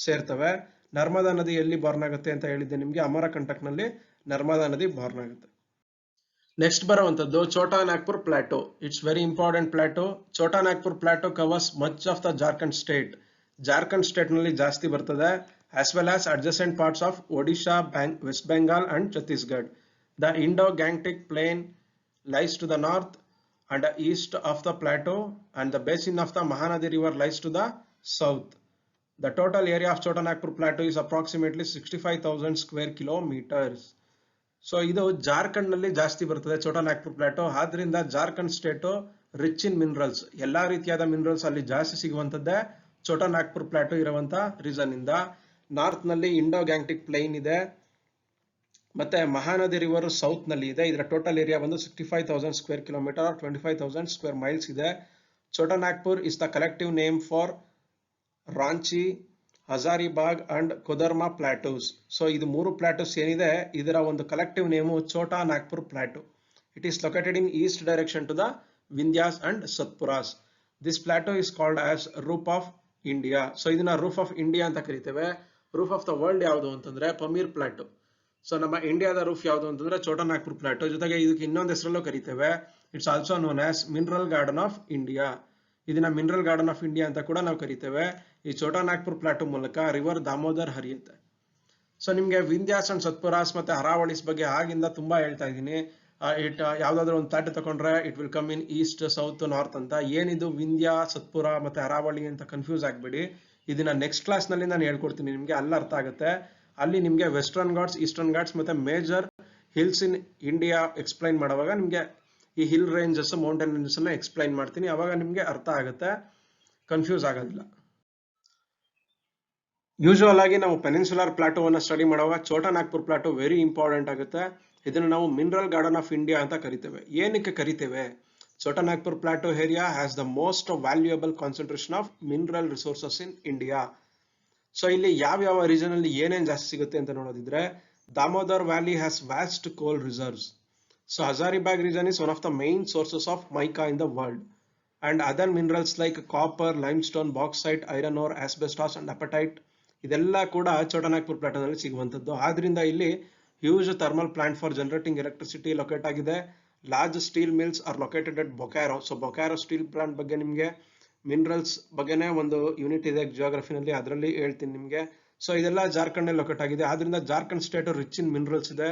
ಸೇರ್ತವೆ. ನರ್ಮದಾ ನದಿ ಎಲ್ಲಿ ಬಾರ್ನ್ ಆಗುತ್ತೆ ಅಂತ ಹೇಳಿದ್ದೆ ನಿಮ್ಗೆ, ಅಮರಕಂಟಕ್ ನಲ್ಲಿ ನರ್ಮದಾ ನದಿ ಬಾರ್ನ್ ಆಗುತ್ತೆ. ನೆಕ್ಸ್ಟ್ ಬರುವಂತದ್ದು Chota Nagpur plateau. It's very important plateau. Chota Nagpur plateau covers much of the Jharkhand state. Jharkhand state ನಲ್ಲಿ ಜಾಸ್ತಿ ಬರ್ತದೆ, as well as adjacent parts of Odisha, West Bengal and Chhattisgarh. The Indo-Gangetic Plain lies to the north and east of the plateau and the basin of the Mahanadi River lies to the south. The total area of Chota Nagpur Plateau is approximately 65,000 square kilometers. So ಇದು ಜಾರ್ಖಂಡ್ ನಲ್ಲಿ ಜಾಸ್ತಿ ಬರ್ತದೆ Chota Nagpur plateau. ಆದ್ರಿಂದ Jharkhand state rich in minerals, ಎಲ್ಲಾ ರೀತಿಯಾದ minerals ಅಲ್ಲಿ ಜಾಸ್ತಿ ಸಿಗುವಂತದ್ದೇ Chota Nagpur plateau ಇರುವಂತ ರೀಸನ್ ಇಂದ. ನಾರ್ತ್ ನಲ್ಲಿ ಇಂಡೋ ಗ್ಯಾಂಗ್ಟಿಕ್ ಪ್ಲೈನ್ ಇದೆ, ಮತ್ತೆ ಮಹಾನದಿ ರಿವರ್ ಸೌತ್ ನಲ್ಲಿ ಇದೆ. ಇದರ ಟೋಟಲ್ ಏರಿಯಾ ಬಂದು 65,000 ಸ್ಕ್ವೇರ್ ಕಿಲೋಮೀಟರ್, 25,000 ಸ್ಕ್ವೇರ್ ಮೈಲ್ಸ್ ಇದೆ. Chota Nagpur is the collective name for Ranchi, Hazaribagh and Kodarma plateaus. So ಇದು 3 ಪ್ಲಾಟೋಸ್ ಏನಿದೆ ಇದರ ಒಂದು collective name Chota Nagpur plateau. It is located in east direction to the Vindhyas and Satpuras. This plateau is called as roof of India. So ಇದನ್ನ roof of India ಅಂತ ಕರಿತೇವೆ. Roof of the world ಯಾವುದು ಅಂತಂದ್ರೆ Pamir plateau. So ನಮ್ಮ ಇಂಡಿಯಾದ ರೂಫ್ ಯಾವುದು ಅಂತಂದ್ರೆ Chota Nagpur plateau. ಜೊತೆಗೆ ಇದಕ್ಕೆ ಇನ್ನೊಂದು ಹೆಸರಲ್ಲೂ ಕರಿತೇವೆ. It's also known as mineral garden of India. ಇದನ್ನ ಮಿನರಲ್ ಗಾರ್ಡನ್ ಆಫ್ ಇಂಡಿಯಾ ಅಂತ ಕೂಡ ನಾವು ಕರಿತೇವೆ. ಈ ಛೋಟಾ ನಾಗ್ಪುರ್ ಪ್ಲಾಟೋ ಮೂಲಕ ರಿವರ್ ದಾಮೋದರ್ ಹರಿಯುತ್ತೆ. ಸೊ ನಿಮ್ಗೆ ವಿಂಧ್ಯಾಸ್ ಅಂಡ್ ಸತ್ಪುರಾಸ್ ಮತ್ತೆ ಅರಾವಳಿಸ್ ಬಗ್ಗೆ ಆಗಿಂದ ತುಂಬಾ ಹೇಳ್ತಾ ಇದ್ದೀನಿ. ಇಟ್ ಯಾವ್ದಾದ್ರು ಒಂದು ಪ್ಲಾಟು ತಗೊಂಡ್ರೆ it will come in East south north ಅಂತ. ಏನಿದು ವಿಂಧ್ಯ ಸತ್ಪುರ ಮತ್ತೆ ಅರಾವಳಿ ಅಂತ ಕನ್ಫ್ಯೂಸ್ ಆಗ್ಬೇಡಿ. ಇದನ್ನ ನೆಕ್ಸ್ಟ್ ಕ್ಲಾಸ್ ನಲ್ಲಿ ನಾನು ಹೇಳ್ಕೊಡ್ತೀನಿ ನಿಮ್ಗೆ, ಅಲ್ಲಿ ಅರ್ಥ ಆಗುತ್ತೆ. ಅಲ್ಲಿ ನಿಮ್ಗೆ ವೆಸ್ಟರ್ನ್ ಘಾಟ್ಸ್, ಈಸ್ಟರ್ನ್ ಘಾಟ್ಸ್ ಮತ್ತೆ major hills in India explain ಮಾಡುವಾಗ ನಿಮ್ಗೆ ಈ ಹಿಲ್ ರೇಂಜಸ್, ಮೌಂಟೇನ್ ರೇಂಜಸ್ ಅನ್ನ ಎಕ್ಸ್ಪ್ಲೈನ್ ಮಾಡ್ತೀನಿ. ಅವಾಗ ನಿಮ್ಗೆ ಅರ್ಥ ಆಗುತ್ತೆ, ಕನ್ಫ್ಯೂಸ್ ಆಗೋದಿಲ್ಲ. ಯೂಶುವಲ್ ಆಗಿ ನಾವು ಪೆನಿನ್ಸುಲರ್ ಪ್ಲಾಟೋವನ್ನ ಸ್ಟಡಿ ಮಾಡುವಾಗ Chota Nagpur plateau very important ಆಗುತ್ತೆ. ಇದನ್ನು ನಾವು ಮಿನರಲ್ ಗಾರ್ಡನ್ ಆಫ್ ಇಂಡಿಯಾ ಅಂತ ಕರಿತೇವೆ. ಏನಕ್ಕೆ ಕರಿತೇವೆ? Chota Nagpur plateau area has the most valuable concentration of mineral resources in India. So ಇಲ್ಲಿ ಯಾವ ರೀಜನ್ ಅಲ್ಲಿ ಏನೇನ್ ಜಾಸ್ತಿ ಸಿಗುತ್ತೆ ಅಂತ ನೋಡೋದಿದ್ರೆ, Damodar valley has vast coal reserves. So Hazaribagh region is one of the main sources of mica in the world, and other minerals like copper, limestone, bauxite, iron ore, asbestos and apatite ಇದೆಲ್ಲ ಕೂಡ ಛೋಟಾ ನಾಗ್ಪುರ್ ಪ್ಲಾಟೋನಲ್ಲಿ ಸಿಗುವಂತದ್ದು. ಆದ್ರಿಂದ ಇಲ್ಲಿ huge thermal plant for generating electricity locate ಆಗಿದೆ. Large steel mills are located at Bokaro. So Bokaro steel plant ಬಗ್ಗೆ ನಿಮಗೆ minerals ಬಗ್ಗೆನೇ ಒಂದು ಯೂನಿಟ್ ಇದೆ ಜಿಯೋಗ್ರಫಿನಲ್ಲಿ, ಅದರಲ್ಲಿ ಹೇಳ್ತೀನಿ ನಿಮಗೆ. ಸೊ ಇದೆಲ್ಲ ಜಾರ್ಖಂಡ್ ನಲ್ಲಿ ಲೊಕೇಟ್ ಆಗಿದೆ. ಆದ್ರಿಂದ Jharkhand state rich in minerals ಇದೆ,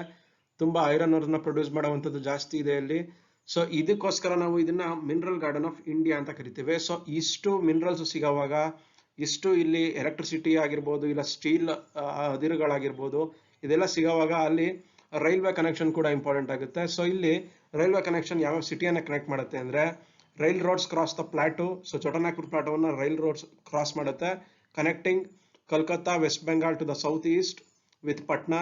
ತುಂಬಾ ಐರನ್ ನ ಪ್ರೊಡ್ಯೂಸ್ ಮಾಡುವಂಥದ್ದು ಜಾಸ್ತಿ ಇದೆ ಇಲ್ಲಿ. ಸೊ ಇದಕ್ಕೋಸ್ಕರ ನಾವು ಇದನ್ನ ಮಿನರಲ್ ಗಾರ್ಡನ್ ಆಫ್ ಇಂಡಿಯಾ ಅಂತ ಕರಿತೇವೆ. ಸೊ ಇಷ್ಟು ಮಿನರಲ್ಸ್ ಸಿಗೋವಾಗ, ಇಷ್ಟು ಇಲ್ಲಿ ಎಲೆಕ್ಟ್ರಿಸಿಟಿ ಆಗಿರ್ಬೋದು, ಇಲ್ಲ ಸ್ಟೀಲ್ ಅದಿರುಗಳಾಗಿರ್ಬೋದು, ಇದೆಲ್ಲ ಸಿಗೋವಾಗ ಅಲ್ಲಿ ರೈಲ್ವೆ ಕನೆಕ್ಷನ್ ಕೂಡ ಇಂಪಾರ್ಟೆಂಟ್ ಆಗುತ್ತೆ. ಸೊ ಇಲ್ಲಿ ರೈಲ್ವೆ ಕನೆಕ್ಷನ್ ಯಾವ ಸಿಟಿಯನ್ನ ಕನೆಕ್ಟ್ ಮಾಡುತ್ತೆ ಅಂದ್ರೆ, railroads cross the plateau. So Chota Nagpur ಪ್ಲಾಟೋವನ್ನ ರೈಲ್ ರೋಡ್ಸ್ ಕ್ರಾಸ್ ಮಾಡುತ್ತೆ, connecting Calcutta, west Bengal to the south east with Patna,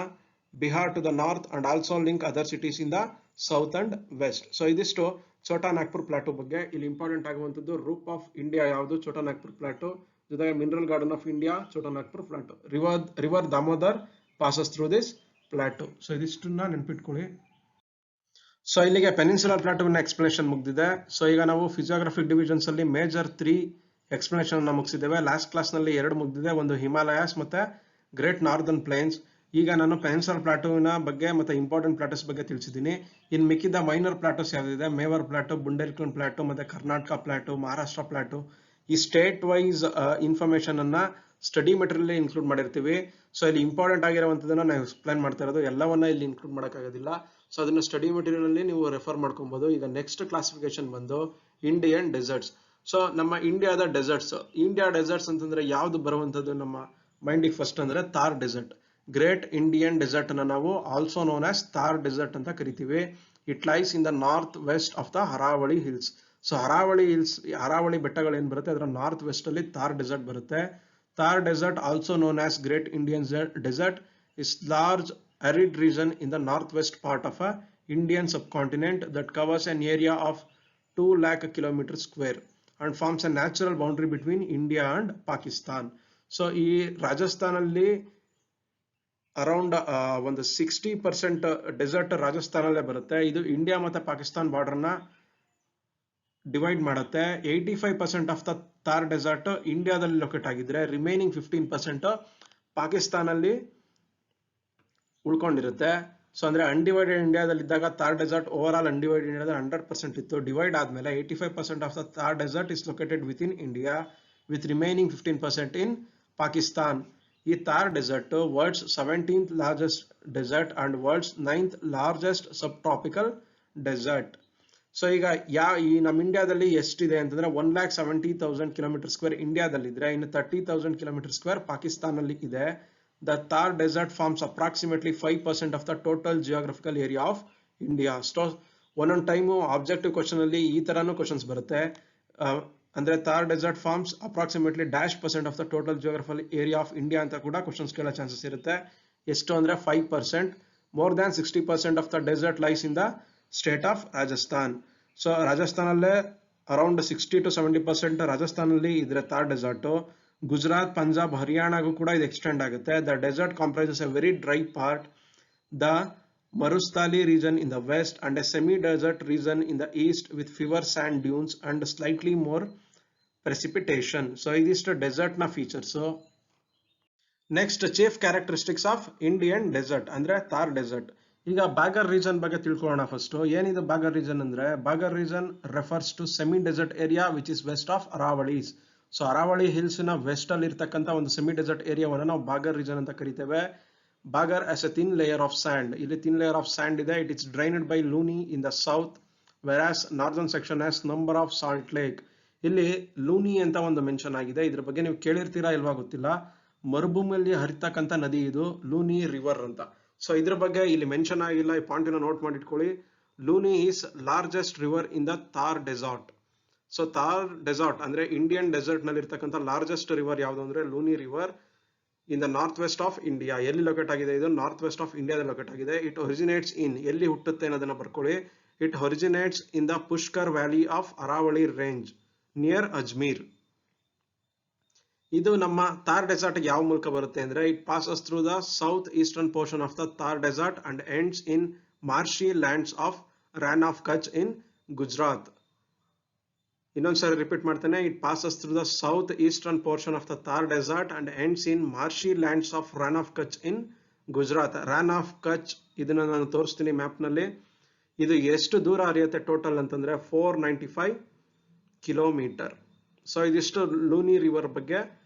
Bihar to the north and also link other cities in the south and west. So ಇದಿಷ್ಟು Chota Nagpur plateau ಬಗ್ಗೆ. ಇಲ್ಲಿ important ಆಗುವಂತದ್ದು roof of India ಯಾವುದು? Chota Nagpur plateau. ಜೊತೆಗೆ mineral garden of India, Chota Nagpur plateau. River Damodar passes through this plateau. So ಇದಿಷ್ಟನ್ನ ನೆನ್ಪಿಟ್ಕೊಳ್ಳಿ. So ಇಲ್ಲಿಗೆ peninsular ಪ್ಲಾಟೋವಿನ ಎಕ್ಸ್ಪ್ಲನೇಷನ್ ಮುಗಿದಿದೆ. ಸೊ ಈಗ ನಾವು ಫಿಸಿಯೋಗ್ರಫಿಕ್ ಡಿವಿಷನ್ಸ್ ಅಲ್ಲಿ ಮೇಜರ್ 3 ಎಕ್ಸ್ಪ್ಲನೇಷನ್ ಮುಗಿಸಿದ್ದೇವೆ. ಲಾಸ್ಟ್ ಕ್ಲಾಸ್ ನಲ್ಲಿ 2 ಮುಗಿದಿದೆ, ಒಂದು ಹಿಮಾಲಯಾಸ್ ಮತ್ತೆ ಗ್ರೇಟ್ ನಾರ್ದರ್ನ್ ಪ್ಲೇನ್ಸ್. ಈಗ ನಾನು ಪೆನಿನ್ಸುಲರ್ ಪ್ಲಾಟೋವಿನ ಬಗ್ಗೆ ಮತ್ತೆ ಇಂಪಾರ್ಟೆಂಟ್ ಪ್ಲಾಟೋಸ್ ಬಗ್ಗೆ ತಿಳಿಸಿದ್ದೀನಿ. ಇನ್ ಮಿಕ್ಕಿದ ಮೈನರ್ ಪ್ಲಾಟೋಸ್ ಯಾವ್ದಿದೆ, ಮೇವರ್ ಪ್ಲಾಟೋ, ಬುಂಡೇಲ್ಖಂಡ್ ಪ್ಲಾಟೋ ಮತ್ತೆ ಕರ್ನಾಟಕ ಪ್ಲಾಟೋ, ಮಹಾರಾಷ್ಟ್ರ ಪ್ಲಾಟೋ, ಈ ಸ್ಟೇಟ್ ವೈಸ್ ಇನ್ಫಾರ್ಮೇಶನ್ ಅನ್ನ ಸ್ಟಡಿ ಮೆಟೀರಿಯಲ್ ಇನ್ಕ್ಲೂಡ್ ಮಾಡಿರ್ತೀವಿ. ಸೊ ಇಲ್ಲಿ ಇಂಪಾರ್ಟೆಂಟ್ ಆಗಿರುವಂತದನ್ನ ನಾವು ಎಕ್ಸ್ಪ್ಲೈನ್ ಮಾಡ್ತಾ ಇರೋದು, ಎಲ್ಲವನ್ನ ಇಲ್ಲಿ ಇನ್ಕ್ಲೂಡ್ ಮಾಡೋಕ್ಕಾಗೋದಿಲ್ಲ. ಸೊ ಅದನ್ನ ಸ್ಟಡಿ ಮೆಟೀರಿಯಲ್ ಅಲ್ಲಿ ನೀವು ರೆಫರ್ ಮಾಡ್ಕೊಬಹುದು. ಈಗ ನೆಕ್ಸ್ಟ್ ಕ್ಲಾಸಿಫಿಕೇಶನ್ ಬಂದು ಇಂಡಿಯನ್ ಡೆಸರ್ಟ್ಸ್. ಸೊ ನಮ್ಮ ಇಂಡಿಯಾದ ಡೆಸರ್ಟ್ಸ್, ಇಂಡಿಯಾ ಡೆಸರ್ಟ್ಸ್ ಅಂತಂದ್ರೆ ಯಾವ್ದು ಬರುವಂತದ್ದು ನಮ್ಮ ಮೈಂಡಿಗೆ ಫಸ್ಟ್ ಅಂದ್ರೆ Thar desert. Great Indian desert ಅನ್ನ ನಾವು also known as Thar desert ಅಂತ ಕರಿತೀವಿ. It lies in the north west of the Aravalli hills. So Aravalli hills, Aravalli ಬೆಟ್ಟಗಳು ಏನ್ ಬರುತ್ತೆ ಅದರ ನಾರ್ತ್ ವೆಸ್ಟ್ ಅಲ್ಲಿ ಥಾರ್ ಡೆಸರ್ಟ್ ಬರುತ್ತೆ. Thar desert also known as great Indian desert is large arid region in the northwest part of a Indian subcontinent that covers an area of 2 lakh kilometers square and forms a natural boundary between India and Pakistan. So ಈ ರಾಜಸ್ಥಾನಲ್ಲಿ around ಒಂದು 60% dessert ರಾಜಸ್ಥಾನಲ್ಲೇ ಬರುತ್ತೆ. ಇದು India ಮತ್ತೆ Pakistan border ನ divide ಮಾಡುತ್ತೆ. 85% of the Thar desert ಇಂಡಿಯಾದಲ್ಲಿ locate ಆಗಿದ್ರೆ remaining 15% ಪಾಕಿಸ್ತಾನಲ್ಲಿ ಉಳ್ಕೊಂಡಿರುತ್ತೆ. ಸೊ ಅಂದ್ರೆ ಅನ್ಡಿವೈಡೆಡ್ ಇಂಡಿಯಾದಲ್ಲಿ ಇದ್ದಾಗ Thar desert over all undivided ಇಂಡಿಯಾದಲ್ಲಿ 100% ಇತ್ತು. ಡಿವೈಡ್ ಆದ್ಮೇಲೆ 85% of the Thar desert is located with in India with remaining 15% in Pakistan. ಈ Thar desert world's 17th largest desert and world's 9th largest subtropical desert. So ಈಗ ಈ ನಮ್ಮ ಇಂಡಿಯಾದಲ್ಲಿ ಎಷ್ಟಿದೆ ಅಂತಂದ್ರೆ 1,70,000 ಕಿಲೋಮೀಟರ್ ಸ್ಕ್ವೇರ್ ಇಂಡಿಯಾದಲ್ಲಿ ಇದ್ರೆ, ಇನ್ನು 30,000 ಕಿಲೋಮೀಟರ್ ಸ್ಕ್ವೇರ್ ಪಾಕಿಸ್ತಾನಲ್ಲಿ ಇದೆ. The Thar desert forms approximately 5% of the total geographical area of India. So ಒಂದೊಂದು ಟೈಮು ಆಬ್ಜೆಕ್ಟಿವ್ ಕ್ವಶನ್ ಅಲ್ಲಿ ಈ ತರಾನು ಕ್ವಶನ್ಸ್ ಬರುತ್ತೆ. ಅಂದ್ರೆ Thar desert forms approximately -% of the total geographical area of India ಅಂತ ಕೂಡ ಕ್ವಶನ್ಸ್ ಕೇಳೋ ಚಾನ್ಸಸ್ ಇರುತ್ತೆ. ಎಷ್ಟು ಅಂದ್ರೆ 5%. More than 60% of the desert lies in the state of Rajasthan. So ರಾಜಸ್ಥಾನಲ್ಲೇ ಅರೌಂಡ್ 60 to 70% ರಾಜಸ್ಥಾನಲ್ಲಿ ಇದ್ರೆ ಥಾರ್ ಡೆಸರ್ಟ್. ಗುಜರಾತ್, ಪಂಜಾಬ್, ಹರಿಯಾಣಗೂ ಕೂಡ ಇದು ಎಕ್ಸ್ಟೆಂಡ್ ಆಗುತ್ತೆ. The desert comprises a very dry part, the Marusthali region in the west and a semi desert region in the east with fewer sand dunes and slightly more precipitation. So ಇದಿಷ್ಟು desert ನ features. Next chief characteristics of Indian desert ಅಂದ್ರೆ Thar dessert. ಈಗ ಬಾಗರ್ region ಬಗ್ಗೆ ತಿಳ್ಕೊಳ್ಳೋಣ first. ಏನಿದೆ Bagar region ಅಂದ್ರೆ, Bagar region refers to semi desert area which is west of Aravallis. So Aravalli hills ನ west ಅಲ್ಲಿ ಇರ್ತಕ್ಕಂಥ ಒಂದು ಸೆಮಿ ಡೆಸರ್ಟ್ ಏರಿಯಾವನ್ನು ನಾವು ಬಾಗರ್ ರೀಜನ್ ಅಂತ ಕರಿತೇವೆ. ಬಾಗರ್ as a thin layer of sand. ಇಲ್ಲಿ thin layer of sand ಇದೆ. It is drained by Luni in the south, whereas northern section has number of salt lake. ಇಲ್ಲಿ ಲೂನಿ ಅಂತ ಒಂದು ಮೆನ್ಷನ್ ಆಗಿದೆ. ಇದ್ರ ಬಗ್ಗೆ ನೀವು ಕೇಳಿರ್ತೀರಾ ಇಲ್ವಾ ಗೊತ್ತಿಲ್ಲ. ಮರುಭೂಮಿಯಲ್ಲಿ ಹರಿತಕ್ಕಂಥ ನದಿ ಇದು ಲೂನಿ ರಿವರ್ ಅಂತ. ಸೊ ಇದ್ರ ಬಗ್ಗೆ ಇಲ್ಲಿ ಮೆನ್ಷನ್ ಆಗಿಲ್ಲ, ಈ ಪಾಯಿಂಟ್ ನೋಟ್ ಮಾಡಿ ಇಟ್ಕೊಳ್ಳಿ. Luni is largest river in the Thar desert. So Thar desert ಅಂದ್ರೆ ಇಂಡಿಯನ್ ಡೆಸರ್ಟ್ ನಲ್ಲಿ ಇರ್ತಕ್ಕಂಥ ಲಾರ್ಜೆಸ್ಟ್ ರಿವರ್ ಯಾವುದು ಅಂದ್ರೆ Luni river in the north west of India. ಎಲ್ಲಿ ಲೊಕೇಟ್ ಆಗಿದೆ ಇದು? ನಾರ್ತ್ ವೆಸ್ಟ್ ಆಫ್ ಇಂಡಿಯಾದಲ್ಲಿ ಲೊಕೇಟ್ ಆಗಿದೆ. ಇಟ್ ಒರಿಜಿನೇಟ್ಸ್ ಇನ್, ಎಲ್ಲಿ ಹುಟ್ಟುತ್ತೆ ಅನ್ನೋದನ್ನ ಬರ್ಕೊಳ್ಳಿ. It originates in the Pushkar valley of Aravalli range near Ajmer. ಇದು ನಮ್ಮ ಥಾರ್ ಡೆಸರ್ಟ್ ಯಾವ ಮೂಲಕ ಬರುತ್ತೆ ಅಂದ್ರೆ it passes through the south eastern portion of the Thar desert and ends in marshy lands of Rann of Kutch in Gujarat. ಇನ್ನೊಂದ್ಸರಿ ರಿಪೀಟ್ ಮಾಡ್ತೇನೆ. It passes through the south eastern portion of the Thar desert and ends in marshy lands of Rann of Kutch in Gujarat. Rann of Kutch ಇದನ್ನ ನಾನು ತೋರಿಸ್ತೀನಿ map ನಲ್ಲಿ. ಇದು ಎಷ್ಟು ದೂರ ಹರಿಯುತ್ತೆ total ಅಂತಂದ್ರೆ 495 ಕಿಲೋಮೀಟರ್. ಸೊ ಇದಿಷ್ಟು ಲೂನಿ ರಿವರ್ ಬಗ್ಗೆ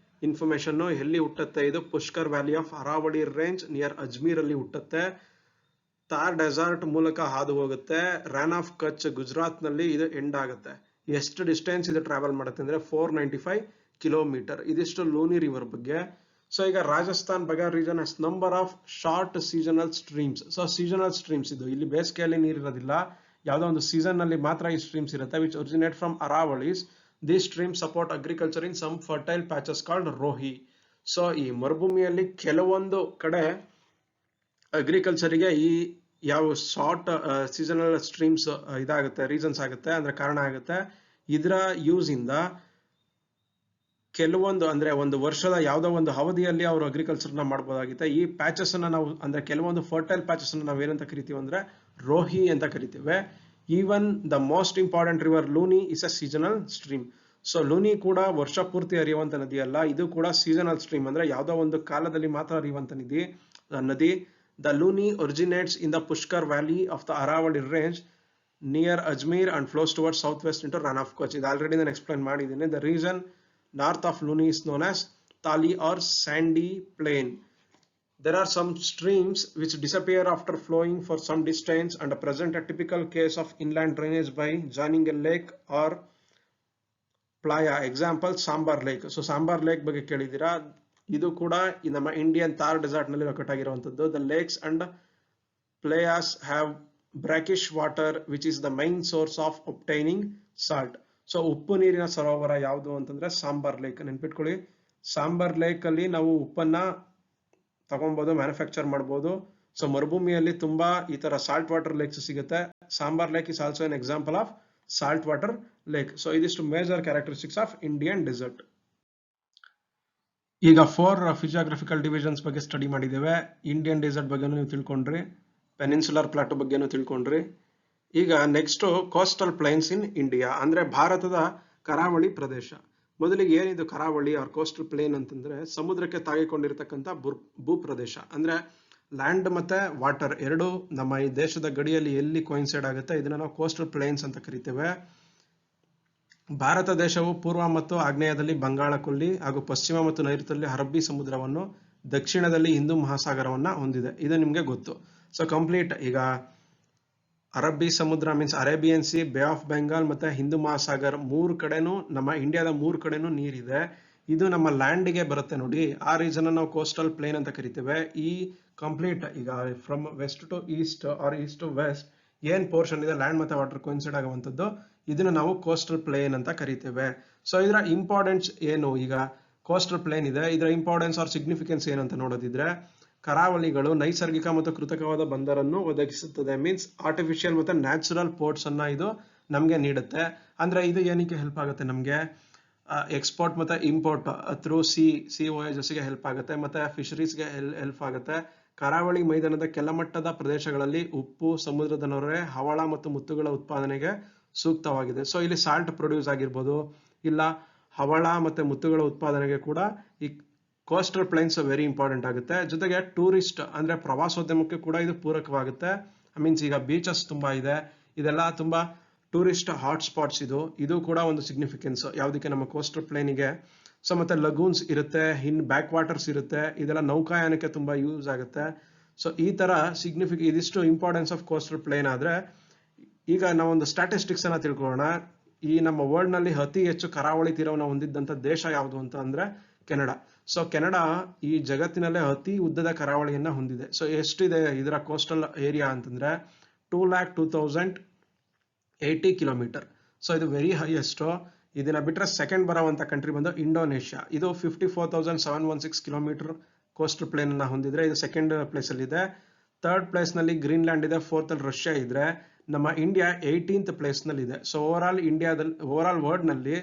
ಇನ್ಫಾರ್ಮೇಶನ್. ಎಲ್ಲಿ ಹುಟ್ಟುತ್ತೆ ಇದು? Pushkar valley of Aravalli range near Ajmer ಅಲ್ಲಿ ಹುಟ್ಟುತ್ತೆ. ಥಾರ್ ಡೆಸರ್ಟ್ ಮೂಲಕ ಹಾದು ಹೋಗುತ್ತೆ. ರಾನ್ ಆಫ್ ಕಚ್ ಗುಜರಾತ್ ನಲ್ಲಿ ಇದು ಎಂಡ್ ಆಗುತ್ತೆ. ಎಷ್ಟು ಡಿಸ್ಟೆನ್ಸ್ ಇದು ಟ್ರಾವೆಲ್ ಮಾಡುತ್ತೆ ಅಂದ್ರೆ 495 ಕಿಲೋಮೀಟರ್. ಇದಿಷ್ಟು ಲೂನಿ ರಿವರ್ ಬಗ್ಗೆ. ಸೊ ಈಗ Rajasthan Bagar region has number of short seasonal streams. So seasonal streams ಇದು. ಇಲ್ಲಿ ಬೇಸಿಗೆಯಲ್ಲಿ ನೀರು ಇರೋದಿಲ್ಲ, ಯಾವುದೋ ಒಂದು ಸೀಸನ್ ನಲ್ಲಿ ಮಾತ್ರ ಈ ಸ್ಟ್ರೀಮ್ಸ್ ಇರುತ್ತೆ. Which originate from Aravallis. These streams support agriculture in some fertile patches called rohi. So ಈ ಮರುಭೂಮಿಯಲ್ಲಿ ಕೆಲವೊಂದು ಕಡೆ ಅಗ್ರಿಕಲ್ಚರ್ಗೆ ಈ ಯಾವ ಶಾರ್ಟ್ ಸೀಸನಲ್ ಸ್ಟ್ರೀಮ್ಸ್ ಇದಾಗುತ್ತೆ, ರೀಸನ್ಸ್ ಆಗುತ್ತೆ, ಅಂದ್ರೆ ಕಾರಣ ಆಗುತ್ತೆ. ಇದರ ಯೂಸ್ ಇಂದ ಕೆಲವೊಂದು ಅಂದ್ರೆ ಒಂದು ವರ್ಷದ ಯಾವುದೋ ಒಂದು ಅವಧಿಯಲ್ಲಿ ಅವರು ಅಗ್ರಿಕಲ್ಚರ್ ನ ಮಾಡಬಹುದಾಗುತ್ತೆ. ಈ ಪ್ಯಾಚಸ್ ಅನ್ನ ನಾವು ಅಂದ್ರೆ ಕೆಲವೊಂದು ಫರ್ಟೈಲ್ ಪ್ಯಾಚಸ್ ಅನ್ನ ನಾವು ಏನಂತ ಕರಿತೀವಿ ಅಂದ್ರೆ ರೋಹಿ ಅಂತ ಕರಿತೇವೆ. Even the most important river Luni is a seasonal stream. So Luni ಕೂಡ ವರ್ಷ ಪೂರ್ತಿ ಹರಿಯುವಂತ ನದಿ ಅಲ್ಲ, ಇದು ಕೂಡ ಸೀಸನಲ್ ಸ್ಟ್ರೀಮ್ ಅಂದ್ರೆ ಯಾವುದೋ ಒಂದು ಕಾಲದಲ್ಲಿ ಮಾತ್ರ ಹರಿಯುವಂತ ನದಿ. The Luni originates in the Pushkar valley of the Aravalli range near Ajmer and flows towards south west into Rann of Kutch. ಇದು ಆಲ್ರೆಡಿ ನಾನು ಎಕ್ಸ್ಪ್ಲೈನ್ ಮಾಡಿದ್ದೀನಿ. The region north of Luni is known as Tali or Sandy Plain. There are some streams which disappear after flowing for some distance and present a typical case of inland drainage by joining a lake or playa. Example Sambar Lake. So Sambar Lake ಬಗ್ಗೆ ಕೇಳಿದ್ದೀರಾ. ಇದು ಕೂಡ ನಮ್ಮ Indian Thar dessert ನಲ್ಲಿ locate ಆಗಿರುವಂತದ್ದು. The lakes and playas have brackish water which is the main source of obtaining salt. So ಉಪ್ಪು ನೀರಿನ ಸರೋವರ ಯಾವುದು ಅಂತಂದ್ರೆ ಸಾಂಬಾರ್ ಲೇಕ್. ನೆನ್ಪಿಟ್ಕೊಳ್ಳಿ, ಸಾಂಬಾರ್ ಲೇಕ್ ಅಲ್ಲಿ ನಾವು ಉಪ್ಪನ್ನ ತಗೊಬಹುದು, ಮ್ಯಾನುಫ್ಯಾಕ್ಚರ್ ಮಾಡಬಹುದು. ಸೊ ಮರುಭೂಮಿಯಲ್ಲಿ ತುಂಬಾ ಈ ತರ ಸಾಲ್ಟ್ ವಾಟರ್ ಲೇಕ್ಸ್ ಸಿಗುತ್ತೆ. Sambhar lake is also an example of salt water lake. So ಇದಿಷ್ಟು major characteristics of Indian desert. ಈಗ 4 ಫಿಸಿಯೋಗ್ರಫಿಕಲ್ ಡಿವಿಷನ್ಸ್ ಬಗ್ಗೆ ಸ್ಟಡಿ ಮಾಡಿದ್ದೇವೆ. ಇಂಡಿಯನ್ ಡೆಸರ್ಟ್ ಬಗ್ಗೆನೂ ನೀವು ತಿಳ್ಕೊಂಡ್ರಿ, ಪೆನಿನ್ಸುಲರ್ ಪ್ಲಾಟೋ ಬಗ್ಗೆನೂ ತಿಳ್ಕೊಂಡ್ರಿ. ಈಗ next coastal plains in India ಅಂದ್ರೆ ಭಾರತದ ಕರಾವಳಿ ಪ್ರದೇಶ. ಮೊದಲಿಗೆ ಏನಿದು ಕರಾವಳಿ ಆರ್ ಕೋಸ್ಟಲ್ ಪ್ಲೇನ್ ಅಂತಂದ್ರೆ ಸಮುದ್ರಕ್ಕೆ ತಾಗಿಕೊಂಡಿರ್ತಕ್ಕಂಥ ಭೂಪ್ರದೇಶ. ಅಂದ್ರೆ ಲ್ಯಾಂಡ್ ಮತ್ತೆ ವಾಟರ್ ಎರಡು ನಮ್ಮ ಈ ದೇಶದ ಗಡಿಯಲ್ಲಿ ಎಲ್ಲಿ ಕೋಯಿನ್ಸೈಡ್ ಆಗುತ್ತೆ ಇದನ್ನ ನಾವು ಕೋಸ್ಟಲ್ ಪ್ಲೇನ್ಸ್ ಅಂತ ಕರಿತೇವೆ. ಭಾರತ ದೇಶವು ಪೂರ್ವ ಮತ್ತು ಆಗ್ನೇಯದಲ್ಲಿ ಬಂಗಾಳ ಕೊಲ್ಲಿ ಹಾಗೂ ಪಶ್ಚಿಮ ಮತ್ತು ನೈಋತ್ಯದಲ್ಲಿ ಅರಬ್ಬಿ ಸಮುದ್ರವನ್ನು, ದಕ್ಷಿಣದಲ್ಲಿ ಹಿಂದೂ ಮಹಾಸಾಗರವನ್ನ ಹೊಂದಿದೆ. ಇದು ನಿಮ್ಗೆ ಗೊತ್ತು. ಸೊ ಕಂಪ್ಲೀಟ್ ಈಗ ಅರಬ್ಬಿ ಸಮುದ್ರ ಮೀನ್ಸ್ ಅರೇಬಿಯನ್ ಸಿ, ಬೇ ಆಫ್ ಬೆಂಗಾಲ್ ಮತ್ತೆ ಹಿಂದೂ ಮಹಾಸಾಗರ್ ಮೂರು ಕಡೆನೂ ನಮ್ಮ ಇಂಡಿಯಾದ 3 ಕಡೆನೂ ನೀರಿದೆ. ಇದು ನಮ್ಮ ಲ್ಯಾಂಡ್ ಗೆ ಬರುತ್ತೆ ನೋಡಿ. ಆ ರೀಸನ್ ನಾವು ಕೋಸ್ಟಲ್ ಪ್ಲೇನ್ ಅಂತ ಕರಿತೇವೆ. ಈ ಕಂಪ್ಲೀಟ್ ಈಗ from west to east or east to west ಏನ್ ಪೋರ್ಷನ್ ಇದೆ ಲ್ಯಾಂಡ್ ಮತ್ತೆ ವಾಟರ್ ಕೋಯಿನ್ಸೈಡ್ ಆಗುವಂತದ್ದು ಇದನ್ನ ನಾವು ಕೋಸ್ಟಲ್ ಪ್ಲೇನ್ ಅಂತ ಕರಿತೇವೆ. ಸೊ ಇದರ ಇಂಪಾರ್ಟೆನ್ಸ್ ಏನು? ಈಗ ಕೋಸ್ಟಲ್ ಪ್ಲೇನ್ ಇದೆ, ಇದರ ಇಂಪಾರ್ಟೆನ್ಸ್ ಆರ್ ಸಿಗ್ನಿಫಿಕೆನ್ಸ್ ಏನಂತ ನೋಡೋದಿದ್ರೆ, ಕರಾವಳಿಗಳು ನೈಸರ್ಗಿಕ ಮತ್ತು ಕೃತಕವಾದ ಬಂದರನ್ನು ಒದಗಿಸುತ್ತದೆ. ಮೀನ್ಸ್ ಆರ್ಟಿಫಿಷಿಯಲ್ ಮತ್ತೆ ನ್ಯಾಚುರಲ್ ಪೋರ್ಟ್ಸ್ ಅನ್ನ ಇದು ನಮ್ಗೆ ನೀಡುತ್ತೆ. ಅಂದ್ರೆ ಇದು ಏನಕ್ಕೆ ಹೆಲ್ಪ್ ಆಗುತ್ತೆ ನಮ್ಗೆ? ಎಕ್ಸ್ಪೋರ್ಟ್ ಮತ್ತೆ ಇಂಪೋರ್ಟ್ ಥ್ರೂ ಸಿ ವಾಯೇಜಸ್ ಗೆ ಹೆಲ್ಪ್ ಆಗುತ್ತೆ, ಮತ್ತೆ ಫಿಶರೀಸ್ ಗೆ ಹೆಲ್ಪ್ ಆಗುತ್ತೆ. ಕರಾವಳಿ ಮೈದಾನದ ಕೆಳಮಟ್ಟದ ಪ್ರದೇಶಗಳಲ್ಲಿ ಉಪ್ಪು, ಸಮುದ್ರದ ನೊರೆ, ಹವಳ ಮತ್ತು ಮುತ್ತುಗಳ ಉತ್ಪಾದನೆಗೆ ಸೂಕ್ತವಾಗಿದೆ. ಸೊ ಇಲ್ಲಿ ಸಾಲ್ಟ್ ಪ್ರೊಡ್ಯೂಸ್ ಆಗಿರ್ಬೋದು, ಇಲ್ಲ ಹವಳ ಮತ್ತೆ ಮುತ್ತುಗಳ ಉತ್ಪಾದನೆಗೆ ಕೂಡ ಈ ಕೋಸ್ಟಲ್ ಪ್ಲೈನ್ಸ್ ವೆರಿ ಇಂಪಾರ್ಟೆಂಟ್ ಆಗುತ್ತೆ. ಜೊತೆಗೆ ಟೂರಿಸ್ಟ್ ಅಂದ್ರೆ ಪ್ರವಾಸೋದ್ಯಮಕ್ಕೆ ಕೂಡ ಇದು ಪೂರಕವಾಗುತ್ತೆ. ಮೀನ್ಸ್ ಈಗ ಬೀಚಸ್ ತುಂಬಾ ಇದೆ, ಇದೆಲ್ಲ ತುಂಬಾ ಟೂರಿಸ್ಟ್ ಹಾಟ್ ಸ್ಪಾಟ್ಸ್. ಇದು ಕೂಡ ಒಂದು ಸಿಗ್ನಿಫಿಕೆನ್ಸ್ ಯಾವುದಕ್ಕೆ? ನಮ್ಮ ಕೋಸ್ಟಲ್ ಪ್ಲೇನಿಗೆ. ಸೊ ಮತ್ತೆ ಲಗೂನ್ಸ್ ಇರುತ್ತೆ, ಇನ್ ಬ್ಯಾಕ್ ವಾಟರ್ಸ್ ಇರುತ್ತೆ, ಇದೆಲ್ಲ ನೌಕಾಯಾನಕ್ಕೆ ತುಂಬಾ ಯೂಸ್ ಆಗುತ್ತೆ. ಸೊ ಈ ತರ ಇದಿಷ್ಟು ಇಂಪಾರ್ಟೆನ್ಸ್ ಆಫ್ ಕೋಸ್ಟಲ್ ಪ್ಲೇನ್ ಆದ್ರೆ, ಈಗ ನಾವೊಂದು ಸ್ಟಾಟಿಸ್ಟಿಕ್ಸ್ ಅನ್ನ ತಿಳ್ಕೊಳ್ಳೋಣ. ಈ ನಮ್ಮ ವರ್ಲ್ಡ್ ನಲ್ಲಿ ಅತಿ ಹೆಚ್ಚು ಕರಾವಳಿ ತೀರವನ್ನು ಹೊಂದಿದ್ದಂತ ದೇಶ ಯಾವುದು ಅಂತ ಅಂದ್ರೆ ಕೆನಡಾ. ಸೊ ಕೆನಡಾ ಈ ಜಗತ್ತಿನಲ್ಲೇ ಅತಿ ಉದ್ದದ ಕರಾವಳಿಯನ್ನ ಹೊಂದಿದೆ. ಸೊ ಎಷ್ಟಿದೆ ಇದರ ಕೋಸ್ಟಲ್ ಏರಿಯಾ ಅಂತಂದ್ರೆ 2,02,080 ಕಿಲೋಮೀಟರ್. ಸೊ ಇದು ವೆರಿ ಹೈಯೆಸ್ಟ್. ಇದನ್ನ ಬಿಟ್ರೆ ಸೆಕೆಂಡ್ ಬರುವಂತ ಕಂಟ್ರಿ ಬಂದು ಇಂಡೋನೇಷ್ಯಾ. ಇದು 54,716 ಕಿಲೋಮೀಟರ್ ಕೋಸ್ಟಲ್ ಪ್ಲೇನ್ ಅನ್ನ ಹೊಂದಿದ್ರೆ ಇದು ಸೆಕೆಂಡ್ ಪ್ಲೇಸ್ ಅಲ್ಲಿ ಇದೆ. ಥರ್ಡ್ ಪ್ಲೇಸ್ ನಲ್ಲಿ ಗ್ರೀನ್ಲ್ಯಾಂಡ್ ಇದೆ. ಫೋರ್ತ್ ಅಲ್ಲಿ ರಷ್ಯಾ ಇದ್ರೆ ನಮ್ಮ ಇಂಡಿಯಾ 18th ಪ್ಲೇಸ್ ನಲ್ಲಿ ಇದೆ. ಸೊ ಓವರ್ ಆಲ್ ವರ್ಲ್ಡ್ ನಲ್ಲಿ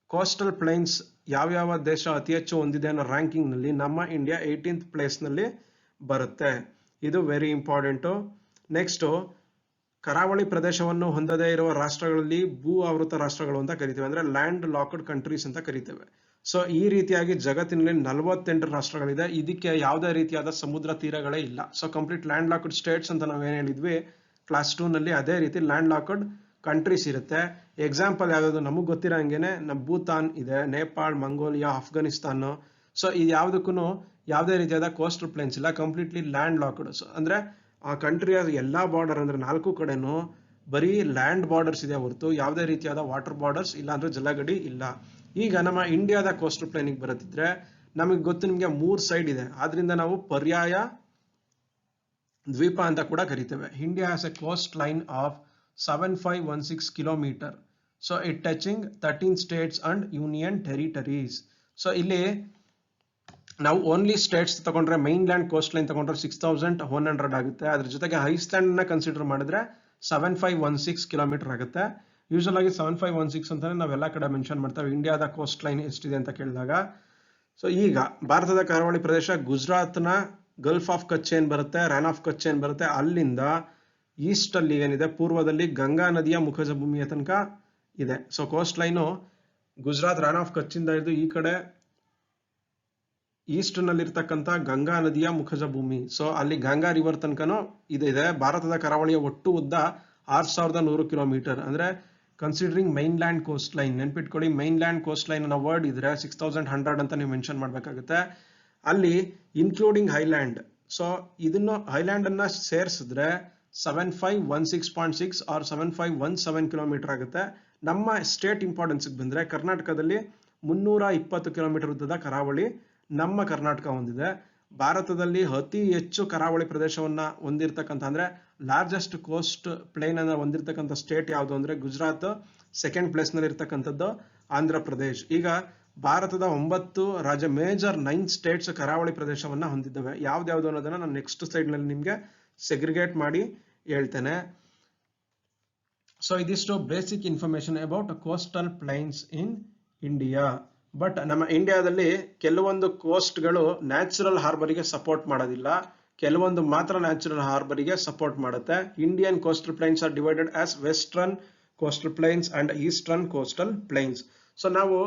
ಕೋಸ್ಟಲ್ ಪ್ಲೇನ್ಸ್ ಯಾವ್ಯಾವ ದೇಶ ಅತಿ ಹೆಚ್ಚು ಹೊಂದಿದೆ ಅನ್ನೋ ರ್ಯಾಂಕಿಂಗ್ ನಲ್ಲಿ ನಮ್ಮ ಇಂಡಿಯಾ 18th ಪ್ಲೇಸ್ ನಲ್ಲಿ ಬರುತ್ತೆ. ಇದು ವೆರಿ ಇಂಪಾರ್ಟೆಂಟ್. ನೆಕ್ಸ್ಟ್, ಕರಾವಳಿ ಪ್ರದೇಶವನ್ನು ಹೊಂದದೇ ಇರುವ ರಾಷ್ಟ್ರಗಳಲ್ಲಿ ಭೂ ಆವೃತ ರಾಷ್ಟ್ರಗಳು ಅಂತ ಕರಿತೇವೆ, ಅಂದ್ರೆ ಲ್ಯಾಂಡ್ ಲಾಕ್ಡ್ ಕಂಟ್ರೀಸ್ ಅಂತ ಕರಿತೇವೆ. ಸೊ ಈ ರೀತಿಯಾಗಿ ಜಗತ್ತಿನಲ್ಲಿ 48 ರಾಷ್ಟ್ರಗಳಿದೆ. ಇದಕ್ಕೆ ಯಾವುದೇ ರೀತಿಯಾದ ಸಮುದ್ರ ತೀರಗಳೇ ಇಲ್ಲ. So complete land locked States ಅಂತ ನಾವೇನ್ ಹೇಳಿದ್ವಿ ಕ್ಲಾಸ್ 2 ನಲ್ಲಿ, ಅದೇ ರೀತಿ ಲ್ಯಾಂಡ್ ಲಾಕ್ಡ್ ಕಂಟ್ರೀಸ್ ಇರುತ್ತೆ. ಎಕ್ಸಾಂಪಲ್ ಯಾವ್ದು ನಮಗ್ ಗೊತ್ತಿರಂಗೆನೆ ನಮ್ಮ ಭೂತಾನ್ ಇದೆ, ನೇಪಾಳ್, ಮಂಗೋಲಿಯಾ, ಅಫ್ಘಾನಿಸ್ತಾನ್. ಸೊ ಇದು ಯಾವ್ದಕ್ಕೂ ಯಾವುದೇ ರೀತಿಯಾದ ಕೋಸ್ಟಲ್ ಪ್ಲೇನ್ಸ್ ಇಲ್ಲ, ಕಂಪ್ಲೀಟ್ಲಿ ಲ್ಯಾಂಡ್ ಲಾಕ್ಡ್. ಅಂದ್ರೆ ಆ ಕಂಟ್ರಿಯ ಎಲ್ಲಾ ಬಾರ್ಡರ್ ಅಂದ್ರೆ 4 ಕಡೆನೂ ಬರೀ ಲ್ಯಾಂಡ್ ಬಾರ್ಡರ್ಸ್ ಇದೆ ಹೊರತು ಯಾವುದೇ ರೀತಿಯಾದ ವಾಟರ್ ಬಾರ್ಡರ್ಸ್ ಇಲ್ಲ, ಅಂದ್ರೆ ಜಲಗಡಿ ಇಲ್ಲ. ಈಗ ನಮ್ಮ ಇಂಡಿಯಾದ ಕೋಸ್ಟಲ್ ಪ್ಲೇನಿಗೆ ಬರುತ್ತಿದ್ರೆ ನಮಗೆ ಗೊತ್ತು ನಿಮ್ಗೆ 3 ಸೈಡ್ ಇದೆ, ಆದ್ರಿಂದ ನಾವು ಪರ್ಯಾಯ ದ್ವೀಪ ಅಂತ ಕೂಡ ಕರಿತೇವೆ. India has a coastline of 7516 kilometre. So it touching 13 states and union territories. So ಇಲ್ಲಿ ನಾವು ಓನ್ಲಿ ಸ್ಟೇಟ್ಸ್ ತಗೊಂಡ್ರೆ ಮೈನ್ ಲ್ಯಾಂಡ್ ಕೋಸ್ಟ್ ಲೈನ್ ತಗೊಂಡ್ರೆ 6100 ಆಗುತ್ತೆ. ಅದ್ರ ಜೊತೆಗೆ ಐಸ್ಲ್ಯಾಂಡ್ ನ ಕನ್ಸಿಡರ್ ಮಾಡಿದ್ರೆ 7516 ಕಿಲೋಮೀಟರ್ ಆಗುತ್ತೆ. ಯೂಶಲ್ ಆಗಿ 7516 ಅಂತಾನೆ ನಾವೆಲ್ಲ ಕಡೆ ಮೆನ್ಷನ್ ಮಾಡ್ತೇವೆ ಇಂಡಿಯಾದ ಕೋಸ್ಟ್ ಲೈನ್ ಎಷ್ಟಿದೆ ಅಂತ ಕೇಳಿದಾಗ. ಸೊ ಈಗ ಭಾರತದ ಕರಾವಳಿ ಪ್ರದೇಶ ಗುಜರಾತ್ನ ಗಲ್ಫ್ ಆಫ್ ಕಚ್ ಏನ್ ಬರುತ್ತೆ, ರಾನ್ ಆಫ್ ಕಚ್ ಏನ್ ಬರುತ್ತೆ, ಅಲ್ಲಿಂದ ಈಸ್ಟ್ ಅಲ್ಲಿ ಏನಿದೆ ಪೂರ್ವದಲ್ಲಿ ಗಂಗಾ ನದಿಯ ಮುಖಜ ಭೂಮಿಯ ತನಕ ಇದೆ. So coast line Gujarat Rann of Kutch ಇಂದ ಹಿಡಿದು ಈ ಕಡೆ ಈಸ್ಟ್ ನಲ್ಲಿ ಇರ್ತಕ್ಕಂಥ ಗಂಗಾ ನದಿಯ ಮುಖಜ ಭೂಮಿ. ಸೊ ಅಲ್ಲಿ ಗಂಗಾ ರಿವರ್ ತನಕನೂ ಇದೆ. ಭಾರತದ ಕರಾವಳಿಯ ಒಟ್ಟು ಉದ್ದ 6100 ಕಿಲೋಮೀಟರ್. ಅಂದ್ರೆ considering mainland coastline, ನೆನ್ಪಿಟ್ಕೊಳ್ಳಿ ಮೈನ್ ಲ್ಯಾಂಡ್ ಕೋಸ್ಟ್ ಲೈನ್ ಅನ್ನೋ ವರ್ಡ್ ಇದ್ರೆ 6100 ಅಂತ ನೀವು ಮೆನ್ಷನ್ ಮಾಡ್ಬೇಕಾಗುತ್ತೆ. ಅಲ್ಲಿ ಇನ್ಕ್ಲೂಡಿಂಗ್ ಹೈಲ್ಯಾಂಡ್. ಸೊ ಇದನ್ನು ಹೈಲ್ಯಾಂಡ್ ಅನ್ನ ಸೇರಿಸಿದ್ರೆ 7516.6 ಆರ್ 7517 ಕಿಲೋಮೀಟರ್ ಆಗುತ್ತೆ. ನಮ್ಮ ಸ್ಟೇಟ್ ಇಂಪಾರ್ಟೆನ್ಸ್ ಬಂದ್ರೆ ಕರ್ನಾಟಕದಲ್ಲಿ 320 ಕಿಲೋಮೀಟರ್ ಉದ್ದದ ಕರಾವಳಿ ನಮ್ಮ ಕರ್ನಾಟಕ ಹೊಂದಿದೆ. ಭಾರತದಲ್ಲಿ ಅತಿ ಹೆಚ್ಚು ಕರಾವಳಿ ಪ್ರದೇಶವನ್ನ ಹೊಂದಿರತಕ್ಕಂಥ ಅಂದ್ರೆ ಲಾರ್ಜೆಸ್ಟ್ ಕೋಸ್ಟ್ ಪ್ಲೇನ್ ಅನ್ನ ಹೊಂದಿರತಕ್ಕಂಥ ಸ್ಟೇಟ್ ಯಾವುದು ಅಂದ್ರೆ ಗುಜರಾತ್. ಸೆಕೆಂಡ್ ಪ್ಲೇಸ್ ನಲ್ಲಿ ಇರ್ತಕ್ಕಂಥದ್ದು ಆಂಧ್ರ ಪ್ರದೇಶ್. ಈಗ ಭಾರತದ 9 ರಾಜ್ಯ ಮೇಜರ್ 9 ಸ್ಟೇಟ್ಸ್ ಕರಾವಳಿ ಪ್ರದೇಶವನ್ನ ಹೊಂದಿದ್ದಾವೆ. ಯಾವ್ದು ಅನ್ನೋದನ್ನ ನಾನು ನೆಕ್ಸ್ಟ್ ಸೈಡ್ ನಲ್ಲಿ ನಿಮ್ಗೆ ಸೆಗ್ರಿಗೇಟ್ ಮಾಡಿ ಹೇಳ್ತೇನೆ. ಸೊ ಇದಿಷ್ಟು basic information about coastal plains in India. But ನಮ್ಮ ಇಂಡಿಯಾದಲ್ಲಿ ಕೆಲವೊಂದು ಕೋಸ್ಟ್ಗಳು ನ್ಯಾಚುರಲ್ ಹಾರ್ಬರಿಗೆ ಸಪೋರ್ಟ್ ಮಾಡೋದಿಲ್ಲ, ಕೆಲವೊಂದು ಮಾತ್ರ ನ್ಯಾಚುರಲ್ ಹಾರ್ಬರಿಗೆ ಸಪೋರ್ಟ್ ಮಾಡುತ್ತೆ. Indian coastal plains R divided as western coastal plains and eastern coastal plains. So ನಾವು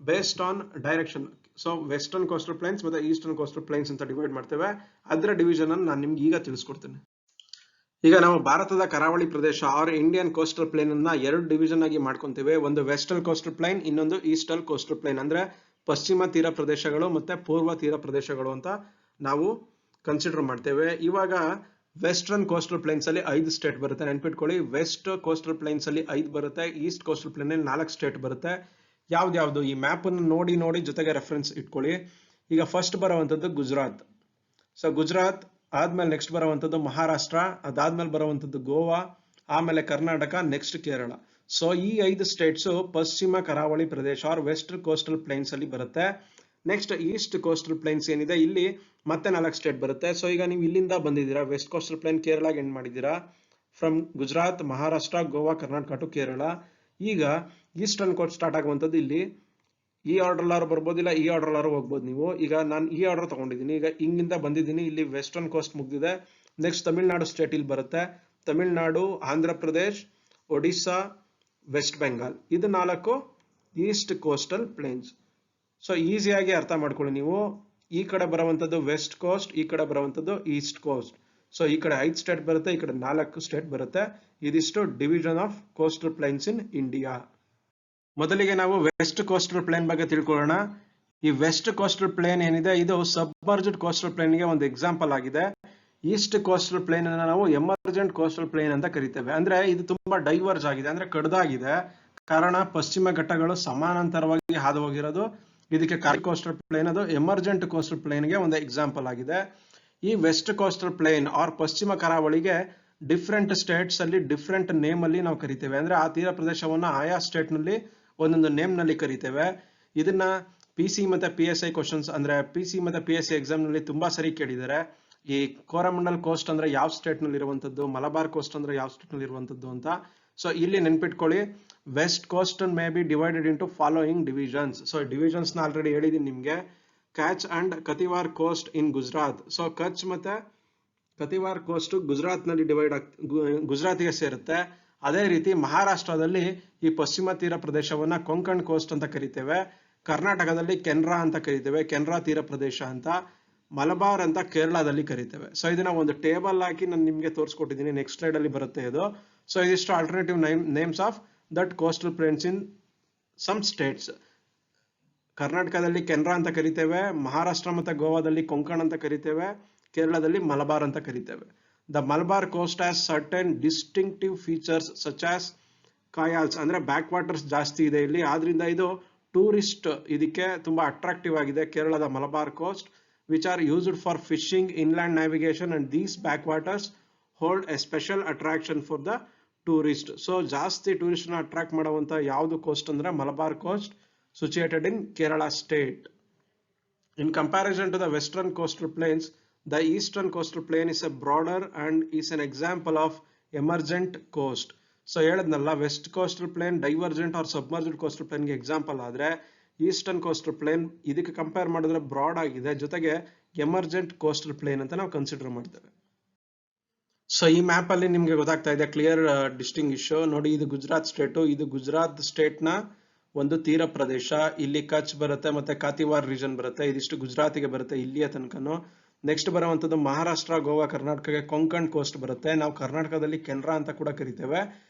based on direction, so western coastal plains ಮತ್ತೆ eastern coastal plains ಅಂತ ಡಿವೈಡ್ ಮಾಡ್ತೇವೆ. ಅದರ ಡಿವಿಷನ್ ಅನ್ನು ನಾನು ನಿಮ್ಗೆ ಈಗ ತಿಳಿಸ್ಕೊಡ್ತೇನೆ. ಈಗ ನಾವು ಭಾರತದ ಕರಾವಳಿ ಪ್ರದೇಶ ಆರ್ ಇಂಡಿಯನ್ ಕೋಸ್ಟಲ್ ಪ್ಲೇನ್ ಅನ್ನ 2 ಡಿವಿಷನ್ ಆಗಿ ಮಾಡ್ಕೊಂತೇವೆ. ಒಂದು ವೆಸ್ಟರ್ನ್ ಕೋಸ್ಟಲ್ ಪ್ಲೈನ್, ಇನ್ನೊಂದು ಈಸ್ಟರ್ನ್ ಕೋಸ್ಟಲ್ ಪ್ಲೈನ್. ಅಂದ್ರೆ ಪಶ್ಚಿಮ ತೀರ ಪ್ರದೇಶಗಳು ಮತ್ತೆ ಪೂರ್ವ ತೀರ ಪ್ರದೇಶಗಳು ಅಂತ ನಾವು ಕನ್ಸಿಡರ್ ಮಾಡ್ತೇವೆ. ಇವಾಗ ವೆಸ್ಟರ್ನ್ ಕೋಸ್ಟಲ್ ಪ್ಲೈನ್ಸ್ ಅಲ್ಲಿ 5 ಸ್ಟೇಟ್ ಬರುತ್ತೆ, ನೆನ್ಪಿಟ್ಕೊಳ್ಳಿ. ವೆಸ್ಟ್ ಕೋಸ್ಟಲ್ ಪ್ಲೈನ್ಸ್ ಅಲ್ಲಿ 5 ಬರುತ್ತೆ, ಈಸ್ಟ್ ಕೋಸ್ಟಲ್ ಪ್ಲೈನ್ ಅಲ್ಲಿ 4 ಸ್ಟೇಟ್ ಬರುತ್ತೆ. ಯಾವ್ದು ಈ ಮ್ಯಾಪ್ ಅನ್ನು ನೋಡಿ ಜೊತೆಗೆ ರೆಫರೆನ್ಸ್ ಇಟ್ಕೊಳ್ಳಿ. ಈಗ ಫಸ್ಟ್ ಬರುವಂತದ್ದು ಗುಜರಾತ್. ಸೊ ಗುಜರಾತ್ ಆದ್ಮೇಲೆ ನೆಕ್ಸ್ಟ್ ಬರುವಂತದ್ದು ಮಹಾರಾಷ್ಟ್ರ, ಅದಾದ್ಮೇಲೆ ಬರುವಂತದ್ದು ಗೋವಾ, ಆಮೇಲೆ ಕರ್ನಾಟಕ, ನೆಕ್ಸ್ಟ್ ಕೇರಳ. ಸೊ ಈ 5 ಸ್ಟೇಟ್ಸ್ ಪಶ್ಚಿಮ ಕರಾವಳಿ ಪ್ರದೇಶ ಆರ್ ವೆಸ್ಟ್ ಕೋಸ್ಟಲ್ ಪ್ಲೈನ್ಸ್ ಅಲ್ಲಿ ಬರುತ್ತೆ. ನೆಕ್ಸ್ಟ್ ಈಸ್ಟ್ ಕೋಸ್ಟಲ್ ಪ್ಲೈನ್ಸ್ ಏನಿದೆ ಇಲ್ಲಿ ಮತ್ತೆ 4 ಸ್ಟೇಟ್ ಬರುತ್ತೆ. ಸೊ ಈಗ ನೀವು ಇಲ್ಲಿಂದ ಬಂದಿದ್ದೀರಾ, ವೆಸ್ಟ್ ಕೋಸ್ಟಲ್ ಪ್ಲೈನ್ ಕೇರಳಗೆ ಎಂಡ್ ಮಾಡಿದ್ದೀರಾ. From Gujarat, Maharashtra, Goa, Karnataka to Kerala. ಈಗ ಈಸ್ಟರ್ನ್ ಕೋಸ್ಟ್ ಸ್ಟಾರ್ಟ್ ಆಗುವಂತದ್ದು ಇಲ್ಲಿ. ಈ ಆರ್ಡರ್ ಎಲ್ಲಾರು ಬರ್ಬೋದಿಲ್ಲ, ಈ ಆರ್ಡರ್ ಎಲ್ಲಾರು ಹೋಗ್ಬೋದು ನೀವು. ಈಗ ನಾನು ಈ ಆರ್ಡರ್ ತಗೊಂಡಿದ್ದೀನಿ, ಈಗ ಹಿಂಗಿಂದ ಬಂದಿದ್ದೀನಿ. ಇಲ್ಲಿ ವೆಸ್ಟರ್ನ್ ಕೋಸ್ಟ್ ಮುಗ್ದಿದೆ. ನೆಕ್ಸ್ಟ್ ತಮಿಳ್ನಾಡು ಸ್ಟೇಟ್ ಇಲ್ಲಿ ಬರುತ್ತೆ. ತಮಿಳ್ನಾಡು, ಆಂಧ್ರ ಪ್ರದೇಶ್, ಒಡಿಸ್ಸಾ, ವೆಸ್ಟ್ ಬೆಂಗಾಲ್, ಇದು 4 ಈಸ್ಟ್ ಕೋಸ್ಟಲ್ ಪ್ಲೇನ್ಸ್. ಸೊ ಈಸಿಯಾಗಿ ಅರ್ಥ ಮಾಡ್ಕೊಳ್ಳಿ ನೀವು. ಈ ಕಡೆ ಬರುವಂತದ್ದು ವೆಸ್ಟ್ ಕೋಸ್ಟ್, ಈ ಕಡೆ ಬರುವಂತದ್ದು ಈಸ್ಟ್ ಕೋಸ್ಟ್. ಸೊ ಈ ಕಡೆ 5 ಸ್ಟೇಟ್ ಬರುತ್ತೆ, ಈ ಕಡೆ 4 ಸ್ಟೇಟ್ ಬರುತ್ತೆ. ಇದಿಷ್ಟು division of coastal plains in India. ಮೊದಲಿಗೆ ನಾವು ವೆಸ್ಟ್ ಕೋಸ್ಟಲ್ ಪ್ಲೇನ್ ಬಗ್ಗೆ ತಿಳ್ಕೊಳ್ಳೋಣ. ಈ ವೆಸ್ಟ್ ಕೋಸ್ಟಲ್ ಪ್ಲೇನ್ ಏನಿದೆ ಇದು ಸಬ್ಮರ್ಜ್ಡ್ ಕೋಸ್ಟಲ್ ಪ್ಲೇನ್ ಗೆ ಒಂದು ಎಕ್ಸಾಂಪಲ್ ಆಗಿದೆ. ಈಸ್ಟ್ ಕೋಸ್ಟಲ್ ಪ್ಲೇನ್ ಅನ್ನ ನಾವು ಎಮರ್ಜೆಂಟ್ ಕೋಸ್ಟಲ್ ಪ್ಲೇನ್ ಅಂತ ಕರಿತೇವೆ. ಅಂದ್ರೆ ಇದು ತುಂಬಾ ಡೈವರ್ಜ್ ಆಗಿದೆ, ಅಂದ್ರೆ ಕಡ್ದಾಗಿದೆ. ಕಾರಣ ಪಶ್ಚಿಮ ಘಟ್ಟಗಳು ಸಮಾನಾಂತರವಾಗಿ ಹಾದು ಹೋಗಿರೋದು. ಇದಕ್ಕೆ ಕೋಸ್ಟಲ್ ಪ್ಲೇನ್ ಅದು ಎಮರ್ಜೆಂಟ್ ಕೋಸ್ಟಲ್ ಪ್ಲೇನ್ ಗೆ ಒಂದು ಎಕ್ಸಾಂಪಲ್ ಆಗಿದೆ. ಈ ವೆಸ್ಟ್ ಕೋಸ್ಟಲ್ ಪ್ಲೇನ್ ಆರ್ ಪಶ್ಚಿಮ ಕರಾವಳಿಗೆ ಡಿಫ್ರೆಂಟ್ ಸ್ಟೇಟ್ಸ್ ಅಲ್ಲಿ ಡಿಫ್ರೆಂಟ್ ನೇಮ್ ಅಲ್ಲಿ ನಾವು ಕರಿತೇವೆ. ಅಂದ್ರೆ ಆ ತೀರ ಪ್ರದೇಶವನ್ನ ಆಯಾ ಸ್ಟೇಟ್ ನಲ್ಲಿ ಒಂದೊಂದು ನೇಮ್ ನಲ್ಲಿ ಕರಿತೇವೆ. ಇದನ್ನ PC ಮತ್ತೆ PSI ಕ್ವಶನ್ಸ್, ಅಂದ್ರೆ PC ಮತ್ತೆ PSI ಎಕ್ಸಾಮ್ ನಲ್ಲಿ ತುಂಬಾ ಸರಿ ಕೇಳಿದ್ದಾರೆ. ಈ ಕೋರಮಂಡಲ್ ಕೋಸ್ಟ್ ಅಂದ್ರೆ ಯಾವ ಸ್ಟೇಟ್ ನಲ್ಲಿ ಇರುವಂತದ್ದು, ಮಲಬಾರ್ ಕೋಸ್ಟ್ ಅಂದ್ರೆ ಯಾವ ಸ್ಟೇಟ್ ನಲ್ಲಿ ಇರುವಂತದ್ದು ಅಂತ. ಸೊ ಇಲ್ಲಿ ನೆನ್ಪಿಟ್ಕೊಳ್ಳಿ, west coast may be divided into following divisions. So divisions ನ ಆಲ್ರೆಡಿ ಹೇಳಿದೀನಿ ನಿಮ್ಗೆ. Kutch and Kathiawar coast in Gujarat. So Kutch ಮತ್ತೆ ಕತಿವಾರ್ ಕೋಸ್ಟ್ ಗುಜರಾತ್ ನಲ್ಲಿ ಗುಜರಾತಿಗೆ ಸೇರುತ್ತೆ. ಅದೇ ರೀತಿ ಮಹಾರಾಷ್ಟ್ರದಲ್ಲಿ ಈ ಪಶ್ಚಿಮ ತೀರ ಪ್ರದೇಶವನ್ನ ಕೊಂಕಣ್ ಕೋಸ್ಟ್ ಅಂತ ಕರಿತೇವೆ. ಕರ್ನಾಟಕದಲ್ಲಿ ಕೆನ್ರಾ ಅಂತ ಕರಿತೇವೆ, ಕೆನ್ರಾ ತೀರ ಪ್ರದೇಶ ಅಂತ. ಮಲಬಾರ್ ಅಂತ ಕೇರಳದಲ್ಲಿ ಕರಿತೇವೆ. ಸೊ ಇದನ್ನ ಒಂದು ಟೇಬಲ್ ಹಾಕಿ ನಾನು ನಿಮ್ಗೆ ತೋರಿಸ್ಕೊಟ್ಟಿದ್ದೀನಿ, ನೆಕ್ಸ್ಟ್ ಸ್ಲೈಡ್ ಅಲ್ಲಿ ಬರುತ್ತೆ ಇದು. ಸೊ ಇದಿಷ್ಟು alternative names of that coastal plains in some states. ಕರ್ನಾಟಕದಲ್ಲಿ ಕೆನ್ರಾ ಅಂತ ಕರಿತೇವೆ, ಮಹಾರಾಷ್ಟ್ರ ಮತ್ತೆ ಗೋವಾದಲ್ಲಿ ಕೊಂಕಣ್ ಅಂತ ಕರಿತೇವೆ, ಕೇರಳದಲ್ಲಿ ಮಲಬಾರ್ ಅಂತ ಕರಿತೇವೆ. The Malabar coast has certain distinctive features such as kayals, ಅಂದ್ರೆ ಬ್ಯಾಕ್ ವಾಟರ್ಸ್ ಜಾಸ್ತಿ ಇದೆ ಇಲ್ಲಿ, ಆದ್ರಿಂದ ಇದು ಟೂರಿಸ್ಟ್ ಇದಕ್ಕೆ ತುಂಬಾ ಅಟ್ರಾಕ್ಟಿವ್ ಆಗಿದೆ. ಕೇರಳದ Malabar coast which are used for fishing, inland navigation, and these backwaters hold a special attraction for the tourist. So ಜಾಸ್ತಿ ಟೂರಿಸ್ಟ್ ನ ಅಟ್ರಾಕ್ಟ್ ಮಾಡುವಂತ ಯಾವುದು ಕೋಸ್ಟ್ ಅಂದ್ರೆ Malabar coast, situated in Kerala state. In comparison to the western coastal plains, the eastern coastal plain is a broader and is an example of emergent coast. So ಹೇಳದ್ನಲ್ಲ, west coastal plain divergent or submerged coastal plain ಗೆ example ಆದ್ರೆ, eastern coastal plain ಇದಕ್ಕೆ compare ಮಾಡಿದ್ರೆ broad ಆಗಿದೆ, ಜೊತೆಗೆ emergent coastal plain ಅಂತ ನಾವು consider ಮಾಡ್ತೇವೆ. ಸೊ ಈ ಮ್ಯಾಪ್ ಅಲ್ಲಿ ನಿಮ್ಗೆ ಗೊತ್ತಾಗ್ತಾ ಇದೆ ಕ್ಲಿಯರ್ ಡಿಸ್ಟಿಂಗ್ವಿಶ್. ನೋಡಿ, ಇದು ಗುಜರಾತ್ ಸ್ಟೇಟ್, ಇದು ಗುಜರಾತ್ ಸ್ಟೇಟ್ ನ ಒಂದು ತೀರ ಪ್ರದೇಶ. ಇಲ್ಲಿ ಕಚ್ ಬರುತ್ತೆ ಮತ್ತೆ ಕಾತಿವಾರ್ ರೀಜನ್ ಬರುತ್ತೆ, ಇದಿಷ್ಟು ಗುಜರಾತಿಗೆ ಬರುತ್ತೆ ಇಲ್ಲಿಯ ತನಕನು. ನೆಕ್ಸ್ಟ್ ಬರುವಂತದ್ದು ಮಹಾರಾಷ್ಟ್ರ, ಗೋವಾ, ಕರ್ನಾಟಕಕ್ಕೆ ಕೊಂಕಣ್ ಕೋಸ್ಟ್ ಬರುತ್ತೆ. ನಾವು ಕರ್ನಾಟಕದಲ್ಲಿ ಕೆನ್ರಾ ಅಂತ ಕೂಡ ಕರಿತೇವೆ,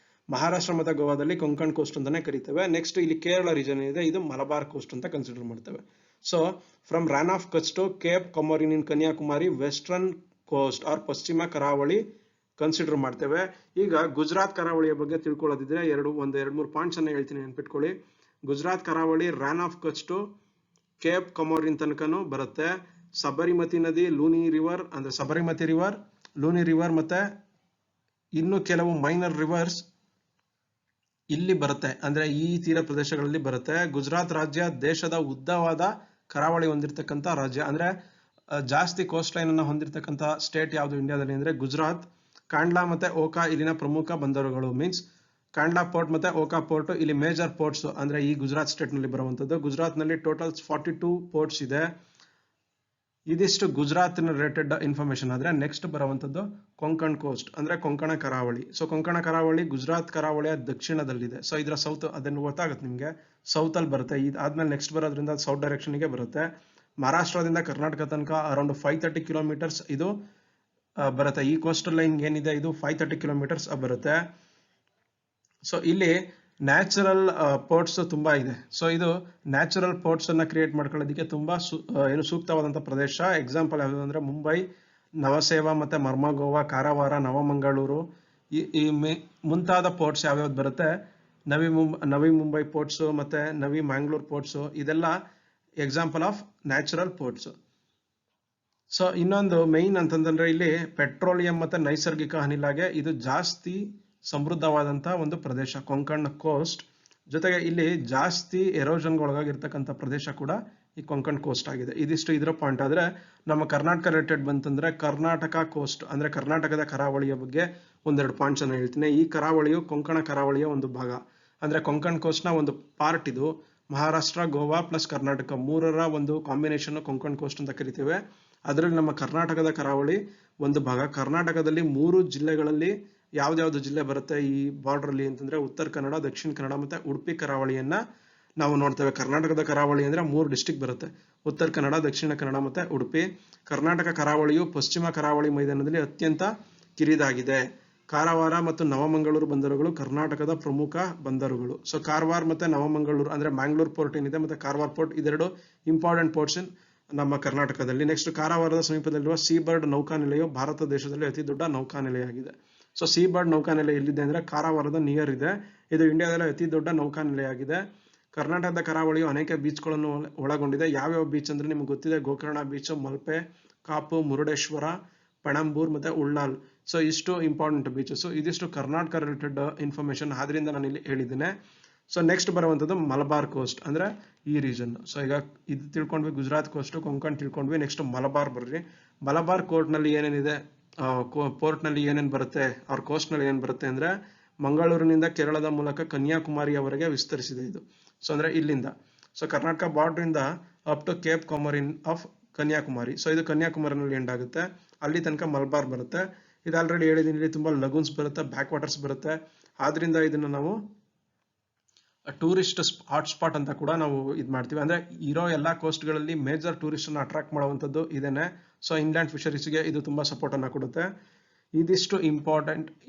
ಮಹಾರಾಷ್ಟ್ರ ಮತ್ತೆ ಗೋವಾದಲ್ಲಿ ಕೊಂಕಣ್ ಕೋಸ್ಟ್ ಅಂತಾನೆ ಕರಿತೇವೆ. ನೆಕ್ಸ್ಟ್ ಇಲ್ಲಿ ಕೇರಳ ರೀಜನ್ ಇದೆ, ಇದು ಮಲಬಾರ್ ಕೋಸ್ಟ್ ಅಂತ ಕನ್ಸಿಡರ್ ಮಾಡ್ತೇವೆ. So from Rann of Kutch to Cape Comorin in Kanyakumari, western coast or ಪಶ್ಚಿಮ ಕರಾವಳಿ ಕನ್ಸಿಡರ್ ಮಾಡ್ತೇವೆ. ಈಗ ಗುಜರಾತ್ ಕರಾವಳಿಯ ಬಗ್ಗೆ ತಿಳ್ಕೊಳ್ಳೋದಿದ್ರೆ ಒಂದ್ ಎರಡು ಮೂರು ಪಾಯಿಂಟ್ಸ್ ಅನ್ನ ಹೇಳ್ತೀನಿ, ನೆನ್ಪಿಟ್ಕೊಳ್ಳಿ. ಗುಜರಾತ್ ಕರಾವಳಿ ರಾನ್ of Kutch to Cape Comorin ತನಕನು ಬರುತ್ತೆ. ಸಬರಿಮತಿ ನದಿ, ಲೂನಿ ರಿವರ್ ಅಂದ್ರೆ ಸಬರಿಮತಿ ರಿವರ್, ಲೂನಿ ರಿವರ್ ಮತ್ತೆ ಇನ್ನು ಕೆಲವು ಮೈನರ್ ರಿವರ್ಸ್ ಇಲ್ಲಿ ಬರುತ್ತೆ, ಅಂದ್ರೆ ಈ ತೀರ ಪ್ರದೇಶಗಳಲ್ಲಿ ಬರುತ್ತೆ. ಗುಜರಾತ್ ರಾಜ್ಯ ದೇಶದ ಉದ್ದವಾದ ಕರಾವಳಿ ಹೊಂದಿರತಕ್ಕಂತ ರಾಜ್ಯ. ಅಂದ್ರೆ ಜಾಸ್ತಿ ಕೋಸ್ಟ್ ಲೈನ್ ಅನ್ನ ಹೊಂದಿರತಕ್ಕಂತ ಸ್ಟೇಟ್ ಯಾವುದು ಇಂಡಿಯಾದಲ್ಲಿ ಅಂದ್ರೆ ಗುಜರಾತ್. ಕಾಂಡ್ಲಾ ಮತ್ತೆ ಓಕಾ ಇಲ್ಲಿನ ಪ್ರಮುಖ ಬಂದರುಗಳು. ಮೀನ್ಸ್ ಕಾಂಡ್ಲಾ ಪೋರ್ಟ್ ಮತ್ತೆ ಓಕಾ ಪೋರ್ಟ್ ಇಲ್ಲಿ ಮೇಜರ್ ಪೋರ್ಟ್ಸ್, ಅಂದ್ರೆ ಈ ಗುಜರಾತ್ ಸ್ಟೇಟ್ ನಲ್ಲಿ ಬರುವಂತದ್ದು. ಗುಜರಾತ್ ನಲ್ಲಿ ಟೋಟಲ್ 42 ಪೋರ್ಟ್ಸ್ ಇದೆ. ಇದಿಷ್ಟು ಗುಜರಾತ್ ರಿಲೇಟೆಡ್ ಇನ್ಫಾರ್ಮೇಶನ್. ಆದ್ರೆ ನೆಕ್ಸ್ಟ್ ಬರುವಂತದ್ದು ಕೊಂಕಣ್ ಕೋಸ್ಟ್, ಅಂದ್ರೆ ಕೊಂಕಣ ಕರಾವಳಿ. ಸೊ ಕೊಂಕಣ ಕರಾವಳಿ ಗುಜರಾತ್ ಕರಾವಳಿಯ ದಕ್ಷಿಣದಲ್ಲಿದೆ. ಸೊ ಇದರ ಸೌತ್, ಅದನ್ನು ಗೊತ್ತಾಗುತ್ತೆ ನಿಮ್ಗೆ, ಸೌತ್ ಅಲ್ಲಿ ಬರುತ್ತೆ. ಇದಾದ್ಮೇಲೆ ನೆಕ್ಸ್ಟ್ ಬರೋದ್ರಿಂದ ಸೌತ್ ಡೈರೆಕ್ಷನ್ ಗೆ ಬರುತ್ತೆ. ಮಹಾರಾಷ್ಟ್ರದಿಂದ ಕರ್ನಾಟಕ ತನಕ ಅರೌಂಡ್ 530 ಕಿಲೋಮೀಟರ್ಸ್ ಇದು ಬರುತ್ತೆ. ಈ ಕೋಸ್ಟಲ್ ಲೈನ್ ಏನಿದೆ ಇದು 530 ಕಿಲೋಮೀಟರ್ಸ್ ಬರುತ್ತೆ. ಸೊ ಇಲ್ಲಿ ನ್ಯಾಚುರಲ್ ಪೋರ್ಟ್ಸ್ ತುಂಬಾ ಇದೆ. ಸೊ ಇದು ನ್ಯಾಚುರಲ್ ಪೋರ್ಟ್ಸ್ ಅನ್ನ ಕ್ರಿಯೇಟ್ ಮಾಡ್ಕೊಳ್ಳೋದಕ್ಕೆ ತುಂಬಾ ಸೂಕ್ತವಾದಂತಹ ಪ್ರದೇಶ. ಎಕ್ಸಾಂಪಲ್ ಯಾವುದು ಅಂದ್ರೆ ಮುಂಬೈ, ನವಸೇವಾ ಮತ್ತೆ ಮರ್ಮಗೋವಾ, ಕಾರವಾರ, ನವಮಂಗಳೂರು ಈ ಮುಂತಾದ ಪೋರ್ಟ್ಸ್ ಯಾವ್ಯಾವ್ದು ಬರುತ್ತೆ. ನವಿ ಮುಂಬೈ ಪೋರ್ಟ್ಸ್ ಮತ್ತೆ ನವಿ ಮ್ಯಾಂಗ್ಳೂರ್ ಪೋರ್ಟ್ಸ್, ಇದೆಲ್ಲ example of natural ports. So ಇನ್ನೊಂದು ಮೈನ್ ಅಂತಂದ್ರೆ ಇಲ್ಲಿ ಪೆಟ್ರೋಲಿಯಂ ಮತ್ತೆ ನೈಸರ್ಗಿಕ ಅನಿಲಗೆ ಇದು ಜಾಸ್ತಿ ಸಮೃದ್ಧವಾದಂತಹ ಒಂದು ಪ್ರದೇಶ ಕೊಂಕಣ್ ಕೋಸ್ಟ್. ಜೊತೆಗೆ ಇಲ್ಲಿ ಜಾಸ್ತಿ ಎರೋಷನ್ ಒಳಗಾಗಿರ್ತಕ್ಕಂಥ ಪ್ರದೇಶ ಕೂಡ ಈ ಕೊಂಕಣ್ ಕೋಸ್ಟ್ ಆಗಿದೆ. ಇದಿಷ್ಟು ಇದರ ಪಾಯಿಂಟ್. ಆದ್ರೆ ನಮ್ಮ ಕರ್ನಾಟಕ ರಿಲೇಟೆಡ್ ಬಂತಂದ್ರೆ ಕರ್ನಾಟಕ ಕೋಸ್ಟ್ ಅಂದ್ರೆ ಕರ್ನಾಟಕದ ಕರಾವಳಿಯ ಬಗ್ಗೆ ಒಂದೆರಡು ಪಾಯಿಂಟ್ಸ್ ಅನ್ನು ಹೇಳ್ತೀನಿ. ಈ ಕರಾವಳಿಯು ಕೊಂಕಣ ಕರಾವಳಿಯ ಒಂದು ಭಾಗ, ಅಂದ್ರೆ ಕೊಂಕಣ್ ಕೋಸ್ಟ್ ನ ಒಂದು ಪಾರ್ಟ್ ಇದು. ಮಹಾರಾಷ್ಟ್ರ, ಗೋವಾ ಪ್ಲಸ್ ಕರ್ನಾಟಕ ಮೂರರ ಒಂದು ಕಾಂಬಿನೇಷನ್ ಕೊಂಕಣ್ ಕೋಸ್ಟ್ ಅಂತ ಕರಿತೇವೆ. ಅದರಲ್ಲಿ ನಮ್ಮ ಕರ್ನಾಟಕದ ಕರಾವಳಿ ಒಂದು ಭಾಗ. ಕರ್ನಾಟಕದಲ್ಲಿ 3 ಜಿಲ್ಲೆಗಳಲ್ಲಿ ಯಾವ್ದಾವ್ದು ಜಿಲ್ಲೆ ಬರುತ್ತೆ ಈ ಬಾರ್ಡರ್ ಅಲ್ಲಿ ಅಂತಂದ್ರೆ ಉತ್ತರ ಕನ್ನಡ, ದಕ್ಷಿಣ ಕನ್ನಡ ಮತ್ತೆ ಉಡುಪಿ ಕರಾವಳಿಯನ್ನ ನಾವು ನೋಡ್ತೇವೆ. ಕರ್ನಾಟಕದ ಕರಾವಳಿ ಅಂದ್ರೆ 3 ಡಿಸ್ಟ್ರಿಕ್ಟ್ ಬರುತ್ತೆ, ಉತ್ತರ ಕನ್ನಡ, ದಕ್ಷಿಣ ಕನ್ನಡ ಮತ್ತೆ ಉಡುಪಿ. ಕರ್ನಾಟಕ ಕರಾವಳಿಯು ಪಶ್ಚಿಮ ಕರಾವಳಿ ಮೈದಾನದಲ್ಲಿ ಅತ್ಯಂತ ಕಿರಿದಾಗಿದೆ. ಕಾರವಾರ ಮತ್ತು ನವಮಂಗಳೂರು ಬಂದರುಗಳು ಕರ್ನಾಟಕದ ಪ್ರಮುಖ ಬಂದರುಗಳು. ಸೊ ಕಾರವಾರ ಮತ್ತೆ ನವಮಂಗಳೂರು ಅಂದ್ರೆ ಮ್ಯಾಂಗ್ಳೂರ್ ಪೋರ್ಟ್ ಏನಿದೆ ಮತ್ತೆ ಕಾರವಾರ ಪೋರ್ಟ್ ಇದೆರಡು ಇಂಪಾರ್ಟೆಂಟ್ ಪೋರ್ಟ್ಸ್ ನಮ್ಮ ಕರ್ನಾಟಕದಲ್ಲಿ. ನೆಕ್ಸ್ಟ್ ಕಾರವಾರದ ಸಮೀಪದಲ್ಲಿರುವ ಸೀ ಬರ್ಡ್ ನೌಕಾನೆಲೆಯು ಭಾರತ ದೇಶದಲ್ಲಿ ಅತಿ ದೊಡ್ಡ ನೌಕಾನೆಲೆಯಾಗಿದೆ. ಸೊ ಸೀ ಬರ್ಡ್ ನೌಕಾನೆಲೆ ಎಲ್ಲಿದೆ ಅಂದ್ರೆ ಕಾರವಾರದ ನಿಯರ್ ಇದೆ. ಇದು ಇಂಡಿಯಾದಲ್ಲಿ ಅತಿ ದೊಡ್ಡ ನೌಕಾನೆಲೆಯಾಗಿದೆ. ಕರ್ನಾಟಕದ ಕರಾವಳಿಯು ಅನೇಕ ಬೀಚ್ಗಳನ್ನು ಒಳಗೊಂಡಿದೆ. ಯಾವ್ಯಾವ ಬೀಚ್ ಅಂದ್ರೆ ನಿಮ್ಗೆ ಗೊತ್ತಿದೆ, ಗೋಕರ್ಣ ಬೀಚ್, ಮಲ್ಪೆ, ಕಾಪು, ಮುರುಡೇಶ್ವರ, ಪಣಂಬೂರ್ ಮತ್ತೆ ಉಳ್ಳಾಲ್. ಸೊ ಇಷ್ಟು ಇಂಪಾರ್ಟೆಂಟ್ ಬೀಚಸ್. ಇದಿಷ್ಟು ಕರ್ನಾಟಕ ರಿಲೇಟೆಡ್ ಇನ್ಫಾರ್ಮೇಶನ್, ಆದ್ರಿಂದ ನಾನು ಇಲ್ಲಿ ಹೇಳಿದ್ದೇನೆ. ಸೊ ನೆಕ್ಸ್ಟ್ ಬರುವಂತದ್ದು ಮಲಬಾರ್ ಕೋಸ್ಟ್ ಅಂದ್ರೆ ಈ ರೀಜನ್. ಸೊ ಈಗ ಇದು ತಿಳ್ಕೊಂಡ್ವಿ, ಗುಜರಾತ್ ಕೋಸ್ಟ್, ಕೊಂಕಣ್ ತಿಳ್ಕೊಂಡ್ವಿ. ನೆಕ್ಸ್ಟ್ ಮಲಬಾರ್ ಬರ್ರಿ. ಮಲಬಾರ್ ಕೋರ್ಟ್ ನಲ್ಲಿ ಏನೇನಿದೆ, ಪೋರ್ಟ್ ನಲ್ಲಿ ಏನೇನ್ ಬರುತ್ತೆ, ಅವ್ರ ಕೋಸ್ಟ್ ನಲ್ಲಿ ಏನ್ ಬರುತ್ತೆ ಅಂದ್ರೆ ಮಂಗಳೂರಿನಿಂದ ಕೇರಳದ ಮೂಲಕ ಕನ್ಯಾಕುಮಾರಿಯವರೆಗೆ ವಿಸ್ತರಿಸಿದೆ ಇದು. ಸೊ ಅಂದ್ರೆ ಇಲ್ಲಿಂದ, ಸೊ ಕರ್ನಾಟಕ ಬಾರ್ಡರ್ ಇಂದ up to Cape Comorin of Kanyakumari. So ಇದು ಕನ್ಯಾಕುಮಾರಿನಲ್ಲಿ ಎಂಡ್ ಆಗುತ್ತೆ, ಅಲ್ಲಿ ತನಕ ಮಲಬಾರ್ ಬರುತ್ತೆ. ಇದು ಆಲ್ರೆಡಿ ಹೇಳಿದೀನಿ, ಇಲ್ಲಿ ತುಂಬಾ ಲಗೂನ್ಸ್ ಬರುತ್ತೆ, ಬ್ಯಾಕ್ ವಾಟರ್ಸ್ ಬರುತ್ತೆ. ಆದ್ರಿಂದ ಇದನ್ನ ನಾವು ಟೂರಿಸ್ಟ್ ಹಾಟ್ಸ್ಪಾಟ್ ಅಂತ ಕೂಡ ನಾವು ಇದು ಮಾಡ್ತೀವಿ. ಅಂದ್ರೆ ಇರೋ ಎಲ್ಲಾ ಕೋಸ್ಟ್ ಗಳಲ್ಲಿ ಮೇಜರ್ ಟೂರಿಸ್ಟ್ ಅನ್ನ ಅಟ್ರಾಕ್ಟ್ ಮಾಡುವಂತದ್ದು ಇದೇನೆ. ಸೊ ಇನ್ಲ್ಯಾಂಡ್ ಫಿಶರೀಸ್ಗೆ ಇದು ತುಂಬಾ ಸಪೋರ್ಟ್ ಅನ್ನ ಕೊಡುತ್ತೆ. ಇದಿಷ್ಟು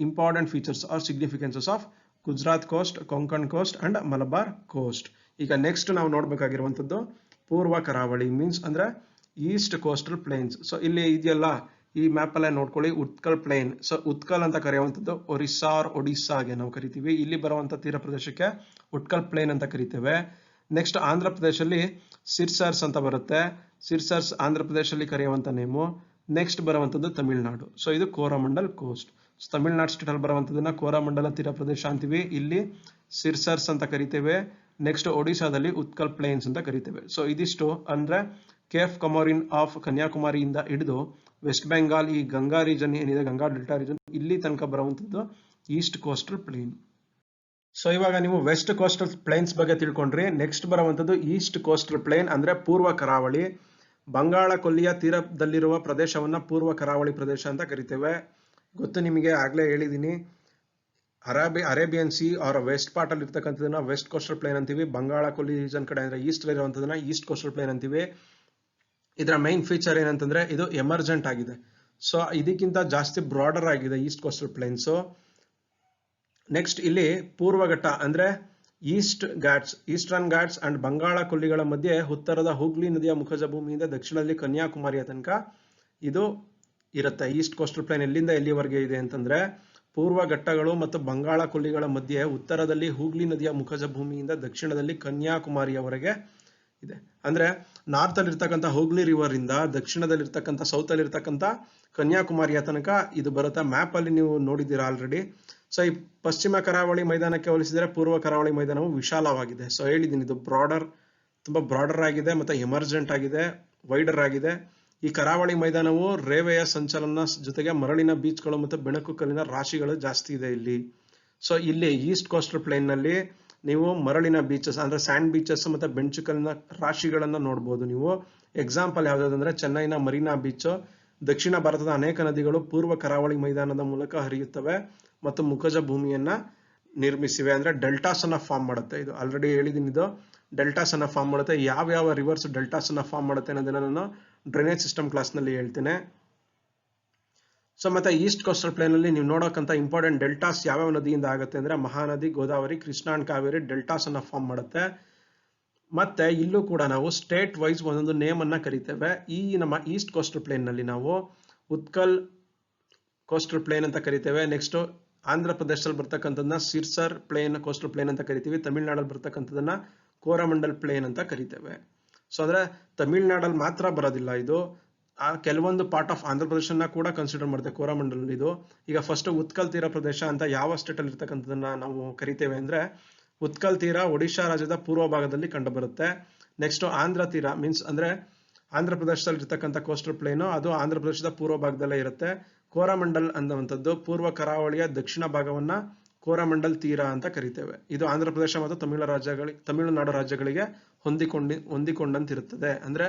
important features are significances of Gujarat coast, Konkan coast and Malabar coast. ಈಗ ನೆಕ್ಸ್ಟ್ ನಾವು ನೋಡ್ಬೇಕಾಗಿರುವಂತದ್ದು ಪೂರ್ವ ಕರಾವಳಿ, ಮೀನ್ಸ್ ಅಂದ್ರೆ ಈಸ್ಟ್ ಕೋಸ್ಟಲ್ ಪ್ಲೇನ್ಸ್. ಸೊ ಇಲ್ಲಿ ಇದೆಯಲ್ಲ, ಈ ಮ್ಯಾಪ್ ಅಲ್ಲೇ ನೋಡ್ಕೊಳ್ಳಿ, ಉತ್ಕಲ್ ಪ್ಲೇನ್. ಸೊ ಉತ್ಕಲ್ ಅಂತ ಕರೆಯುವಂಥದ್ದು ಒರಿಸ್ಸಾ ಆರ್ ಒಡಿಸ್ಸಾಗೆ ನಾವು ಕರಿತೀವಿ. ಇಲ್ಲಿ ಬರುವಂತ ತೀರ ಪ್ರದೇಶಕ್ಕೆ ಉತ್ಕಲ್ ಪ್ಲೇನ್ ಅಂತ ಕರಿತೇವೆ. ನೆಕ್ಸ್ಟ್ ಆಂಧ್ರ ಪ್ರದೇಶದಲ್ಲಿ ಸಿರ್ಸರ್ಸ್ ಅಂತ ಬರುತ್ತೆ. ಸಿರ್ಸರ್ಸ್ ಆಂಧ್ರ ಪ್ರದೇಶದಲ್ಲಿ ಕರೆಯುವಂತ ನೇಮು. ನೆಕ್ಸ್ಟ್ ಬರುವಂತದ್ದು ತಮಿಳುನಾಡು. ಸೊ ಇದು ಕೋರಮಂಡಲ್ ಕೋಸ್ಟ್. ತಮಿಳುನಾಡು ಸ್ಟೇಟ್ ಅಲ್ಲಿ ಬರುವಂತದನ್ನ ಕೋರಮಂಡಲ ತೀರ ಪ್ರದೇಶ ಅಂತೀವಿ, ಇಲ್ಲಿ ಸಿರ್ಸರ್ಸ್ ಅಂತ ಕರಿತೇವೆ. ನೆಕ್ಸ್ಟ್ ಒಡಿಶಾದಲ್ಲಿ ಉತ್ಕಲ್ ಪ್ಲೇನ್ಸ್ ಅಂತ ಕರಿತೇವೆ. ಸೊ ಇದಿಷ್ಟು ಅಂದ್ರೆ ಕೇಫ್ ಕಮೋರಿನ್ ಆಫ್ ಕನ್ಯಾಕುಮಾರಿಯಿಂದ ಹಿಡಿದು ವೆಸ್ಟ್ ಬೆಂಗಾಲ್, ಈ ಗಂಗಾ ರೀಜನ್ ಏನಿದೆ, ಗಂಗಾ ಡೆಲ್ಟಾ ರೀಜನ್, ಇಲ್ಲಿ ತನಕ ಬರುವಂತದ್ದು ಈಸ್ಟ್ ಕೋಸ್ಟಲ್ ಪ್ಲೇನ್. ಸೊ ಇವಾಗ ನೀವು ವೆಸ್ಟ್ ಕೋಸ್ಟಲ್ ಪ್ಲೇನ್ಸ್ ಬಗ್ಗೆ ತಿಳ್ಕೊಂಡ್ರಿ. ನೆಕ್ಸ್ಟ್ ಬರುವಂತದ್ದು ಈಸ್ಟ್ ಕೋಸ್ಟಲ್ ಪ್ಲೇನ್ ಅಂದ್ರೆ ಪೂರ್ವ ಕರಾವಳಿ. ಬಂಗಾಳ ಕೊಲ್ಲಿಯ ತೀರದಲ್ಲಿರುವ ಪ್ರದೇಶವನ್ನ ಪೂರ್ವ ಕರಾವಳಿ ಪ್ರದೇಶ ಅಂತ ಕರಿತೇವೆ. ಗೊತ್ತು ನಿಮಗೆ, ಆಗ್ಲೇ ಹೇಳಿದೀನಿ. ಅರೇಬಿಯನ್ ಸಿ ಅವರ ವೆಸ್ಟ್ ಪಾರ್ಟ್ ಅಲ್ಲಿ ಇರ್ತಕ್ಕಂಥದನ್ನ ವೆಸ್ಟ್ ಕೋಸ್ಟಲ್ ಪ್ಲೇನ್ ಅಂತೀವಿ. ಬಂಗಾಳ ಕೊಲ್ಲಿ ರೀಜನ್ ಕಡೆ ಅಂದ್ರೆ ಈಸ್ಟ್ ಇರುವಂತದನ್ನ ಈಸ್ಟ್ ಕೋಸ್ಟಲ್ ಪ್ಲೇನ್ ಅಂತೀವಿ. ಇದರ ಮೈನ್ ಫೀಚರ್ ಏನಂತಂದ್ರೆ ಇದು ಎಮರ್ಜೆಂಟ್ ಆಗಿದೆ. ಸೊ ಇದಕ್ಕಿಂತ ಜಾಸ್ತಿ ಬ್ರಾಡರ್ ಆಗಿದೆ ಈಸ್ಟ್ ಕೋಸ್ಟಲ್ ಪ್ಲೇನ್ಸ್. ನೆಕ್ಸ್ಟ್ ಇಲ್ಲಿ ಪೂರ್ವಘಟ್ಟ ಅಂದ್ರೆ ಈಸ್ಟರ್ನ್ ಘಾಟ್ಸ್ ಅಂಡ್ ಬಂಗಾಳ ಕೊಲ್ಲಿಗಳ ಮಧ್ಯೆ ಉತ್ತರದ ಹೂಗ್ಲಿ ನದಿಯ ಮುಖಜ ಭೂಮಿಯಿಂದ ದಕ್ಷಿಣದಲ್ಲಿ ಕನ್ಯಾಕುಮಾರಿಯ ತನಕ ಇದು ಇರುತ್ತೆ. ಈಸ್ಟ್ ಕೋಸ್ಟಲ್ ಪ್ಲೇನ್ ಎಲ್ಲಿಂದ ಎಲ್ಲಿವರೆಗೆ ಇದೆ ಅಂತಂದ್ರೆ ಪೂರ್ವ ಘಟ್ಟಗಳು ಮತ್ತು ಬಂಗಾಳ ಕೊಲ್ಲಿಗಳ ಮಧ್ಯೆ ಉತ್ತರದಲ್ಲಿ ಹೂಗ್ಲಿ ನದಿಯ ಮುಖಜ ಭೂಮಿಯಿಂದ ದಕ್ಷಿಣದಲ್ಲಿ ಕನ್ಯಾಕುಮಾರಿಯವರೆಗೆ ಇದೆ. ಅಂದ್ರೆ ನಾರ್ತ್ ಅಲ್ಲಿ ಇರ್ತಕ್ಕಂಥ ಹೂಗ್ಲಿ ರಿವರ್ ಇಂದ ದಕ್ಷಿಣದಲ್ಲಿ ಇರ್ತಕ್ಕಂಥ ಸೌತ್ ಅಲ್ಲಿ ಇರ್ತಕ್ಕಂಥ ಕನ್ಯಾಕುಮಾರಿಯ ತನಕ ಇದು ಬರುತ್ತೆ. ಮ್ಯಾಪ್ ಅಲ್ಲಿ ನೀವು ನೋಡಿದ್ದೀರಾ ಆಲ್ರೆಡಿ. ಸೊ ಈ ಪಶ್ಚಿಮ ಕರಾವಳಿ ಮೈದಾನಕ್ಕೆ ಹೋಲಿಸಿದರೆ ಪೂರ್ವ ಕರಾವಳಿ ಮೈದಾನವು ವಿಶಾಲವಾಗಿದೆ. ಸೊ ಹೇಳಿದ್ದೀನಿ, ಇದು ತುಂಬಾ ಬ್ರಾಡರ್ ಆಗಿದೆ ಮತ್ತೆ ಎಮರ್ಜೆಂಟ್ ಆಗಿದೆ, ವೈಡರ್ ಆಗಿದೆ. ಈ ಕರಾವಳಿ ಮೈದಾನವು ರೇವೆಯ ಸಂಚಲನ ಜೊತೆಗೆ ಮರಳಿನ ಬೀಚ್ಗಳು ಮತ್ತು ಬೆಣಕು ಕಲ್ಲಿನ ರಾಶಿಗಳು ಜಾಸ್ತಿ ಇದೆ ಇಲ್ಲಿ. ಸೊ ಇಲ್ಲಿ ಈಸ್ಟ್ ಕೋಸ್ಟಲ್ ಪ್ಲೇನ್ ನಲ್ಲಿ ನೀವು ಮರಳಿನ ಬೀಚಸ್ ಅಂದ್ರೆ ಸ್ಯಾಂಡ್ ಬೀಚಸ್ ಮತ್ತೆ ಬೆಂಚುಕಲ್ಲಿನ ರಾಶಿಗಳನ್ನ ನೋಡಬಹುದು ನೀವು. ಎಕ್ಸಾಂಪಲ್ ಯಾವ್ದಾದ್ರೆ ಚೆನ್ನೈನ ಮರೀನಾ ಬೀಚ್. ದಕ್ಷಿಣ ಭಾರತದ ಅನೇಕ ನದಿಗಳು ಪೂರ್ವ ಕರಾವಳಿ ಮೈದಾನದ ಮೂಲಕ ಹರಿಯುತ್ತವೆ ಮತ್ತು ಮುಖಜ ಭೂಮಿಯನ್ನ ನಿರ್ಮಿಸಿವೆ. ಅಂದ್ರೆ ಡೆಲ್ಟಾಸ್ ಅನ್ನ ಫಾರ್ಮ್ ಮಾಡುತ್ತೆ. ಇದು ಆಲ್ರೆಡಿ ಹೇಳಿದೀನಿ, ಇದು ಡೆಲ್ಟಾಸ್ ಅನ್ನ ಫಾರ್ಮ್ ಮಾಡುತ್ತೆ. ಯಾವ ರಿವರ್ಸ್ ಡೆಲ್ಟಾಸ್ ಅನ್ನ ಫಾರ್ಮ್ ಮಾಡುತ್ತೆ ಅನ್ನೋದನ್ನ ನಾನು ಡ್ರೈನೇಜ್ ಸಿಸ್ಟಮ್ ಕ್ಲಾಸ್ ನಲ್ಲಿ ಹೇಳ್ತೇನೆ. ಸೊ ಮತ್ತೆ ಈಸ್ಟ್ ಕೋಸ್ಟಲ್ ಪ್ಲೇನ್ ಅಲ್ಲಿ ನೀವು ನೋಡೋಕಂತ ಇಂಪಾರ್ಟೆಂಟ್ ಡೆಲ್ಟಾಸ್ ಯಾವ್ಯಾವ ನದಿಯಿಂದ ಆಗುತ್ತೆ ಅಂದ್ರೆ ಮಹಾನದಿ, ಗೋದಾವರಿ, ಕೃಷ್ಣಾ ಅಂಡ್ ಕಾವೇರಿ ಡೆಲ್ಟಾಸ್ ಅನ್ನ ಫಾರ್ಮ್ ಮಾಡುತ್ತೆ. ಮತ್ತೆ ಇಲ್ಲೂ ಕೂಡ ನಾವು ಸ್ಟೇಟ್ ವೈಸ್ ಒಂದೊಂದು ನೇಮ್ ಅನ್ನ ಕರಿತೇವೆ. ಈ ನಮ್ಮ ಈಸ್ಟ್ ಕೋಸ್ಟಲ್ ಪ್ಲೇನ್ ನಲ್ಲಿ ನಾವು ಉತ್ಕಲ್ ಕೋಸ್ಟಲ್ ಪ್ಲೇನ್ ಅಂತ ಕರಿತೇವೆ. ನೆಕ್ಸ್ಟ್ ಆಂಧ್ರ ಪ್ರದೇಶದಲ್ಲಿ ಬರ್ತಕ್ಕಂಥದನ್ನ ಸಿರ್ಸರ್ ಪ್ಲೇನ್ ಕೋಸ್ಟಲ್ ಪ್ಲೇನ್ ಅಂತ ಕರಿತೀವಿ. ತಮಿಳುನಾಡಲ್ಲಿ ಬರ್ತಕ್ಕಂಥದನ್ನ ಕೋರಮಂಡಲ್ ಪ್ಲೇನ್ ಅಂತ ಕರಿತೇವೆ. ಸೊ ಅಂದ್ರೆ ತಮಿಳುನಾಡಲ್ಲಿ ಮಾತ್ರ ಬರೋದಿಲ್ಲ ಇದು, ಕೆಲವೊಂದು ಪಾರ್ಟ್ ಆಫ್ ಆಂಧ್ರ ಪ್ರದೇಶನ ಕೂಡ ಕನ್ಸಿಡರ್ ಮಾಡುತ್ತೆ ಕೋರಮಂಡಲ್ ಇದು. ಈಗ ಫಸ್ಟ್ ಉತ್ಕಲ್ ತೀರ ಪ್ರದೇಶ ಅಂತ ಯಾವ ಸ್ಟೇಟ್ ಅಲ್ಲಿ ಇರ್ತಕ್ಕಂಥದನ್ನ ನಾವು ಕರಿತೇವೆ ಅಂದ್ರೆ ಉತ್ಕಲ್ ತೀರ ಒಡಿಶಾ ರಾಜ್ಯದ ಪೂರ್ವ ಭಾಗದಲ್ಲಿ ಕಂಡು ಬರುತ್ತೆ. ನೆಕ್ಸ್ಟ್ ಆಂಧ್ರ ತೀರ ಮೀನ್ಸ್ ಅಂದ್ರೆ ಆಂಧ್ರ ಪ್ರದೇಶದಲ್ಲಿ ಇರ್ತಕ್ಕಂಥ ಕೋಸ್ಟಲ್ ಪ್ಲೇನ್, ಅದು ಆಂಧ್ರ ಪ್ರದೇಶದ ಪೂರ್ವ ಭಾಗದಲ್ಲೇ ಇರುತ್ತೆ. ಕೋರಮಂಡಲ್ ಅನ್ನುವಂಥದ್ದು ಪೂರ್ವ ಕರಾವಳಿಯ ದಕ್ಷಿಣ ಭಾಗವನ್ನ ಕೋರಮಂಡಲ್ ತೀರ ಅಂತ ಕರಿತೇವೆ. ಇದು ಆಂಧ್ರ ಪ್ರದೇಶ ಮತ್ತು ತಮಿಳುನಾಡು ರಾಜ್ಯಗಳಿಗೆ ಹೊಂದಿಕೊಂಡಂತಿರುತ್ತದೆ. ಅಂದ್ರೆ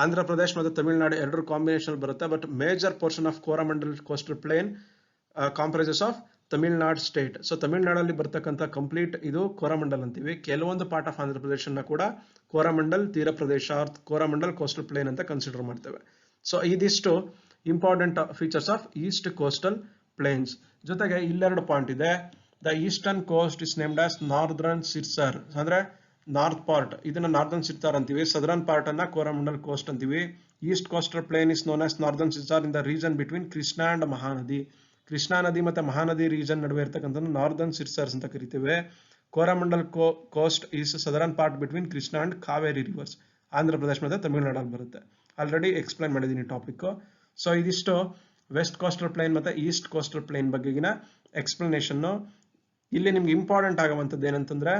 ಆಂಧ್ರ ಪ್ರದೇಶ ಮತ್ತು ತಮಿಳುನಾಡು ಎರಡರ ಕಾಂಬಿನೇಷನ್ ಬರುತ್ತೆ. But major portion of Coromandel coastal plain comprises of Tamil Nadu state. So ತಮಿಳುನಾಡಲ್ಲಿ ಬರ್ತಕ್ಕಂಥ ಕಂಪ್ಲೀಟ್ ಇದು ಕೋರಮಂಡಲ್ ಅಂತೀವಿ. ಕೆಲವೊಂದು ಪಾರ್ಟ್ ಆಫ್ ಆಂಧ್ರ ಪ್ರದೇಶನ ಕೂಡ ಕೋರಮಂಡಲ್ ತೀರ ಪ್ರದೇಶ, ಕೋರಮಂಡಲ್ ಕೋಸ್ಟಲ್ ಪ್ಲೇನ್ ಅಂತ ಕನ್ಸಿಡರ್ ಮಾಡ್ತೇವೆ. ಸೊ ಇದಿಷ್ಟು important features of east coastal plains. ಜೊತೆಗೆ ಇಲ್ಲೆರಡು ಪಾಯಿಂಟ್ ಇದೆ. The eastern coast is named as Northern Circars, ಅಂದ್ರೆ ನಾರ್ತ್ ಪಾರ್ಟ್ ಇದನ್ನ ನಾರ್ದರ್ನ್ ಸಿರ್ಸರ್ ಅಂತೀವಿ, ಸದರ್ನ್ ಪಾರ್ಟ್ ಅನ್ನ ಕೋರಮಂಡಲ್ ಕೋಸ್ಟ್ ಅಂತೀವಿ. East coastal plain is known as Northern Circars in the region between Krishna and Mahanadi. Krishna ನದಿ ಮತ್ತೆ ಮಹಾನದಿ ರೀಜನ್ ನಡುವೆ ಇರ್ತಕ್ಕಂಥ ನಾರ್ದರ್ನ್ ಸಿರ್ಸರ್ಸ್ ಅಂತ ಕರಿತೇವೆ. Coromandel coast is southern part between Krishna and Kaveri rivers. Andhra Pradesh ಮತ್ತೆ ತಮಿಳುನಾಡಲ್ಲಿ ಬರುತ್ತೆ. ಆಲ್ರೆಡಿ ಎಕ್ಸ್ಪ್ಲೈನ್ ಮಾಡಿದ್ದೀನಿ ಟಾಪಿಕ್. ಸೊ ಇದಿಷ್ಟು ವೆಸ್ಟ್ ಕೋಸ್ಟಲ್ ಪ್ಲೇನ್ ಮತ್ತೆ ಈಸ್ಟ್ ಕೋಸ್ಟಲ್ ಪ್ಲೇನ್ ಬಗ್ಗೆಗಿನ ಎಕ್ಸ್ಪ್ಲನೇಷನ್. ಇಲ್ಲಿ ನಿಮ್ಗೆ ಇಂಪಾರ್ಟೆಂಟ್ ಆಗುವಂಥದ್ದು ಏನಂತಂದ್ರೆ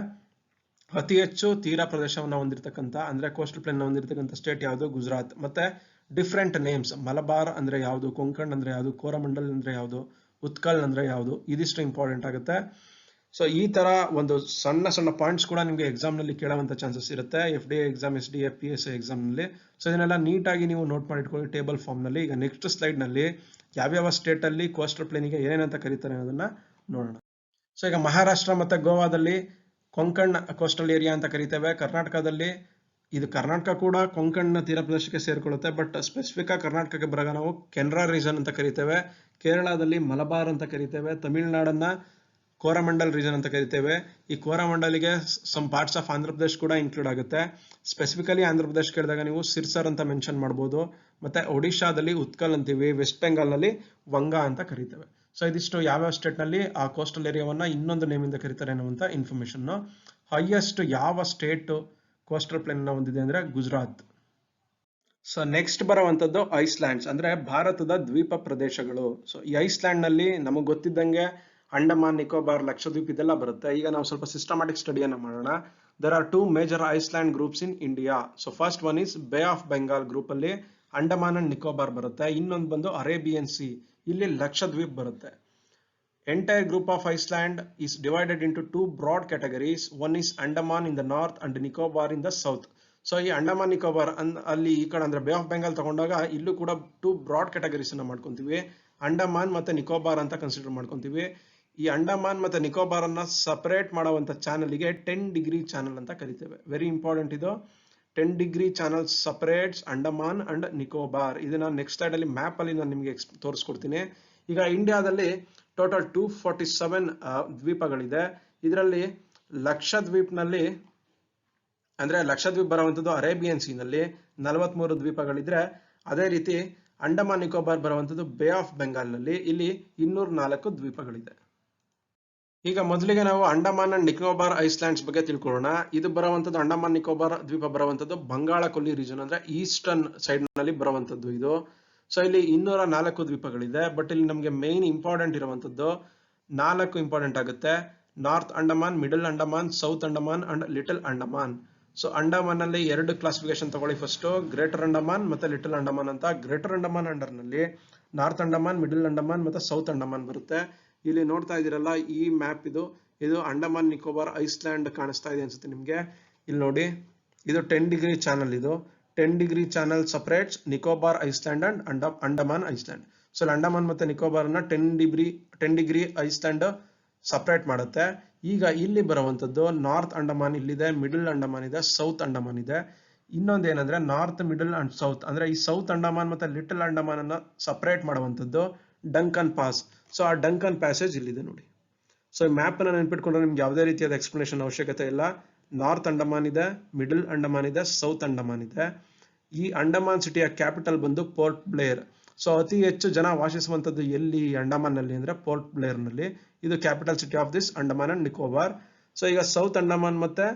ಅತಿ ಹೆಚ್ಚು ತೀರಾ ಪ್ರದೇಶವನ್ನು ಹೊಂದಿರತಕ್ಕಂಥ ಅಂದ್ರೆ ಕೋಸ್ಟಲ್ ಪ್ಲೇನ್ ಹೊಂದಿರತಕ್ಕಂಥ ಸ್ಟೇಟ್ ಯಾವುದು? ಗುಜರಾತ್. ಮತ್ತೆ ಡಿಫ್ರೆಂಟ್ ನೇಮ್ಸ್, ಮಲಬಾರ್ ಅಂದ್ರೆ ಯಾವುದು, ಕೊಂಕಣ್ ಅಂದ್ರೆ ಯಾವುದು, ಕೋರಮಂಡಲ್ ಅಂದ್ರೆ ಯಾವುದು, ಉತ್ಕಲ್ ಅಂದ್ರೆ ಯಾವುದು, ಇದಿಷ್ಟು ಇಂಪಾರ್ಟೆಂಟ್ ಆಗುತ್ತೆ. ಸೊ ಈ ತರ ಒಂದು ಸಣ್ಣ ಸಣ್ಣ ಪಾಯಿಂಟ್ಸ್ ಕೂಡ ನಿಮಗೆ ಎಕ್ಸಾಮ್ ನಲ್ಲಿ ಕೇಳುವಂತ ಚಾನ್ಸಸ್ ಇರುತ್ತೆ, FDA exam, SDA, PSI exam ನಲ್ಲಿ. ಸೊ ಇದನ್ನೆಲ್ಲ ನೀಟಾಗಿ ನೀವು ನೋಟ್ ಮಾಡಿಟ್ಕೊಳ್ಳಿ ಟೇಬಲ್ ಫಾರ್ಮ್ ನಲ್ಲಿ. ಈಗ ನೆಕ್ಸ್ಟ್ ಸ್ಲೈಡ್ ನಲ್ಲಿ ಯಾವ್ಯಾವ ಸ್ಟೇಟ್ ಅಲ್ಲಿ ಕೋಸ್ಟಲ್ ಪ್ಲೇನಿಗೆ ಏನೇನಂತ ಕರೀತಾರೆ ಅನ್ನೋದನ್ನ ನೋಡೋಣ. ಸೊ ಈಗ ಮಹಾರಾಷ್ಟ್ರ ಮತ್ತೆ ಗೋವಾದಲ್ಲಿ ಕೊಂಕಣ್ ಕೋಸ್ಟಲ್ ಏರಿಯಾ ಅಂತ ಕರಿತೇವೆ. ಕರ್ನಾಟಕದಲ್ಲಿ ಇದು ಕರ್ನಾಟಕ ಕೂಡ ಕೊಂಕಣ್ನ ತೀರ ಪ್ರದೇಶಕ್ಕೆ ಸೇರ್ಕೊಳ್ಳುತ್ತೆ, ಬಟ್ ಸ್ಪೆಸಿಫಿಕ್ ಆಗಿ ಕರ್ನಾಟಕಕ್ಕೆ ಬರಾಗ ನಾವು ಕೆನರಾ ರೀಜನ್ ಅಂತ ಕರಿತೇವೆ. ಕೇರಳದಲ್ಲಿ ಮಲಬಾರ್ ಅಂತ ಕರಿತೇವೆ. ತಮಿಳುನಾಡನ್ನ ಕೋರಮಂಡಲ್ ರೀಜನ್ ಅಂತ ಕರಿತೇವೆ. ಈ ಕೋರಮಂಡಲಿಗೆ some parts of Andhra Pradesh ಕೂಡ ಇನ್ಕ್ಲೂಡ್ ಆಗುತ್ತೆ. ಸ್ಪೆಸಿಫಿಕಲಿ ಆಂಧ್ರ ಪ್ರದೇಶ್ ಕೇಳಿದಾಗ ನೀವು ಸಿರ್ಸರ್ ಅಂತ ಮೆನ್ಷನ್ ಮಾಡಬಹುದು. ಮತ್ತೆ ಒಡಿಶಾದಲ್ಲಿ ಉತ್ಕಲ್ ಅಂತೀವಿ. ವೆಸ್ಟ್ ಬೆಂಗಾಲ್ ನಲ್ಲಿ ವಂಗಾ ಅಂತ ಕರಿತೇವೆ. ಸೊ ಇದಿಷ್ಟು ಯಾವ್ಯಾವ ಸ್ಟೇಟ್ ನಲ್ಲಿ ಆ ಕೋಸ್ಟಲ್ ಏರಿಯಾವನ್ನ ಇನ್ನೊಂದು ನೇಮ್ ಇಂದ ಕರೀತಾರೆ ಅನ್ನುವಂತ ಇನ್ಫಾರ್ಮೇಶನ್. ಹೈಯೆಸ್ಟ್ ಯಾವ ಸ್ಟೇಟ್ ಕೋಸ್ಟಲ್ ಪ್ಲೇನ್ ಹೊಂದಿದೆ ಅಂದ್ರೆ ಗುಜರಾತ್. ಸೊ ನೆಕ್ಸ್ಟ್ ಬರುವಂತದ್ದು ಐಸ್ಲ್ಯಾಂಡ್ಸ್, ಅಂದ್ರೆ ಭಾರತದ ದ್ವೀಪ ಪ್ರದೇಶಗಳು. ಸೊ ಈ ಐಸ್ಲ್ಯಾಂಡ್ ನಲ್ಲಿ ನಮಗೆ ಗೊತ್ತಿದ್ದಂಗೆ ಅಂಡಮಾನ್, ನಿಕೋಬಾರ್, ಲಕ್ಷದ್ವೀಪ್ ಇದೆಲ್ಲ ಬರುತ್ತೆ. ಈಗ ನಾವು ಸ್ವಲ್ಪ ಸಿಸ್ಟಮ್ಯಾಟಿಕ್ ಸ್ಟಡಿಯನ್ನ ಮಾಡೋಣ. There are two major island groups in India. So first one is bay of Bengal group ಅಲ್ಲಿ ಅಂಡಮಾನ್ ಅಂಡ್ ನಿಕೋಬಾರ್ ಬರುತ್ತೆ. ಇನ್ನೊಂದು ಬಂದು ಅರೇಬಿಯನ್ ಸಿ, ಇಲ್ಲಿ ಲಕ್ಷದ್ವೀಪ್ ಬರುತ್ತೆ. Entire group of Iceland is divided into two broad categories. One is Andaman in the north and Nicobar in the south. So ಈ ಅಂಡಮಾನ್ ನಿಕೋಬಾರ್ ಅಲ್ಲಿ ಈ ಕಡೆ ಅಂದ್ರೆ ಬೇ ಆಫ್ ಬೆಂಗಾಲ್ ತಗೊಂಡಾಗ ಇಲ್ಲೂ ಕೂಡ ಟೂ ಬ್ರಾಡ್ ಕ್ಯಾಟಗರೀಸ್ ಅನ್ನ ಮಾಡ್ಕೊಂತೀವಿ. ಅಂಡಮಾನ್ ಮತ್ತೆ ನಿಕೋಬಾರ್ ಅಂತ ಕನ್ಸಿಡರ್ ಮಾಡ್ಕೊಂತೀವಿ. ಈ ಅಂಡಮಾನ್ ಮತ್ತೆ ನಿಕೋಬಾರ್ ಅನ್ನ ಸಪರೇಟ್ ಮಾಡುವಂತ ಚಾನಲ್ಗೆ 10 ಡಿಗ್ರಿ ಚಾನಲ್ ಅಂತ ಕರಿತೇವೆ. ವೆರಿ ಇಂಪಾರ್ಟೆಂಟ್ ಇದು. 10 degree channel separates Andaman and Nicobar. ಇದನ್ನ ನೆಕ್ಸ್ಟ್ ಸ್ಲೈಡ್ ಅಲ್ಲಿ ಮ್ಯಾಪ್ ಅಲ್ಲಿ ನಾನು ನಿಮಗೆ ತೋರಿಸ್ಕೊಡ್ತೀನಿ. ಈಗ ಇಂಡಿಯಾದಲ್ಲಿ ಟೋಟಲ್ 247 ದ್ವೀಪಗಳಿದೆ. ಇದರಲ್ಲಿ ಲಕ್ಷದ್ವೀಪ್ ನಲ್ಲಿ ಅಂದ್ರೆ ಲಕ್ಷದ್ವೀಪ್ ಬರುವಂತದ್ದು ಅರೇಬಿಯನ್ ಸಿ ನಲ್ಲಿ 43 ದ್ವೀಪಗಳಿದ್ರೆ, ಅದೇ ರೀತಿ ಅಂಡಮಾನ್ ನಿಕೋಬಾರ್ ಬರುವಂತದ್ದು ಬೇ ಆಫ್ ಬೆಂಗಾಲ್ ನಲ್ಲಿ ಇಲ್ಲಿ 204 ದ್ವೀಪಗಳಿದೆ. ಈಗ ಮೊದಲಿಗೆ ನಾವು ಅಂಡಮಾನ್ ಅಂಡ್ ನಿಕೋಬಾರ್ ಐಸ್ಲ್ಯಾಂಡ್ಸ್ ಬಗ್ಗೆ ತಿಳ್ಕೊಳ್ಳೋಣ. ಇದು ಬರುವಂತದ್ದು ಅಂಡಮಾನ್ ನಿಕೋಬಾರ್ ದ್ವೀಪ ಬರುವಂತದ್ದು ಬಂಗಾಳ ಕೊಲ್ಲಿ ರೀಜನ್ ಅಂದ್ರೆ ಈಸ್ಟರ್ನ್ ಸೈಡ್ ನಲ್ಲಿ ಬರುವಂತದ್ದು ಇದು. ಸೊ ಇಲ್ಲಿ 204 ದ್ವೀಪಗಳಿದೆ. ಬಟ್ ಇಲ್ಲಿ ನಮಗೆ ಮೇನ್ ಇಂಪಾರ್ಟೆಂಟ್ ಇರುವಂತದ್ದು 4 ಇಂಪಾರ್ಟೆಂಟ್ ಆಗುತ್ತೆ. North Andaman, middle Andaman, south Andaman and little Andaman. So Andaman ನಲ್ಲಿ 2 ಕ್ಲಾಸಿಫಿಕೇಶನ್ ತಗೊಳ್ಳಿ. ಫಸ್ಟ್ ಗ್ರೇಟರ್ ಅಂಡಮಾನ್ ಮತ್ತೆ ಲಿಟಲ್ ಅಂಡಮಾನ್ ಅಂತ. ಗ್ರೇಟರ್ ಅಂಡಮಾನ್ ಅಂಡರ್ ನಲ್ಲಿ ನಾರ್ತ್ ಅಂಡಮಾನ್, ಮಿಡಲ್ ಅಂಡಮಾನ್ ಮತ್ತೆ ಸೌತ್ ಅಂಡಮಾನ್ ಬರುತ್ತೆ. ಇಲ್ಲಿ ನೋಡ್ತಾ ಇದೀರಲ್ಲ ಈ ಮ್ಯಾಪ್, ಇದು ಅಂಡಮಾನ್ ನಿಕೋಬಾರ್ ಐಸ್ಲ್ಯಾಂಡ್ ಕಾಣಿಸ್ತಾ ಇದೆ ಅನ್ಸುತ್ತೆ ನಿಮ್ಗೆ. ಇಲ್ಲಿ ನೋಡಿ, ಇದು 10 ಡಿಗ್ರಿ ಚಾನಲ್. ಇದು 10 degree channel separates Nicobar island and Andaman island. So Andaman ಮತ್ತೆ ನಿಕೋಬಾರ್ ನ 10 ಡಿಗ್ರಿ ಐಸ್ಲ್ಯಾಂಡ್ ಸಪರೇಟ್ ಮಾಡುತ್ತೆ. ಈಗ ಇಲ್ಲಿ ಬರುವಂತದ್ದು ನಾರ್ತ್ ಅಂಡಮಾನ್ ಇಲ್ಲಿದೆ, ಮಿಡಲ್ ಅಂಡಮಾನ್ ಇದೆ, ಸೌತ್ ಅಂಡಮಾನ್ ಇದೆ. ಇನ್ನೊಂದು ಏನಂದ್ರೆ ನಾರ್ತ್, ಮಿಡಲ್ ಅಂಡ್ ಸೌತ್ ಅಂದ್ರೆ ಈ ಸೌತ್ ಅಂಡಮಾನ್ ಮತ್ತೆ ಲಿಟಲ್ ಅಂಡಮಾನ್ ಅನ್ನ ಸಪರೇಟ್ ಮಾಡುವಂತದ್ದು ಡಂಕನ್ ಪಾಸ್. ಸೊ ಆ ಡಂಕನ್ ಪ್ಯಾಸೇಜ್ ಇಲ್ಲಿದೆ ನೋಡಿ. ಸೊ ಈ ಮ್ಯಾಪ್ ಅನ್ನ ನೆನ್ಪಿಟ್ಕೊಂಡ್ರೆ ನಿಮ್ಗೆ ಯಾವುದೇ ರೀತಿಯಾದ ಎಕ್ಸ್ಪ್ಲನೇಷನ್ ಅವಶ್ಯಕತೆ ಇಲ್ಲ. ನಾರ್ತ್ ಅಂಡಮಾನ್ ಇದೆ, ಮಿಡಲ್ ಅಂಡಮಾನ್ ಇದೆ, ಸೌತ್ ಅಂಡಮಾನ್ ಇದೆ. ಈ ಅಂಡಮಾನ್ ಸಿಟಿಯ ಕ್ಯಾಪಿಟಲ್ ಬಂದು ಪೋರ್ಟ್ ಬ್ಲೇರ್. ಸೊ ಅತಿ ಹೆಚ್ಚು ಜನ ವಾಸಿಸುವಂತದ್ದು ಎಲ್ಲಿ ಅಂಡಮಾನ್ ನಲ್ಲಿ ಅಂದ್ರೆ ಪೋರ್ಟ್ ಬ್ಲೇರ್ ನಲ್ಲಿ. ಇದು capital city of this Andaman and Nicobar. So ಈಗ ಸೌತ್ ಅಂಡಮಾನ್ ಮತ್ತೆ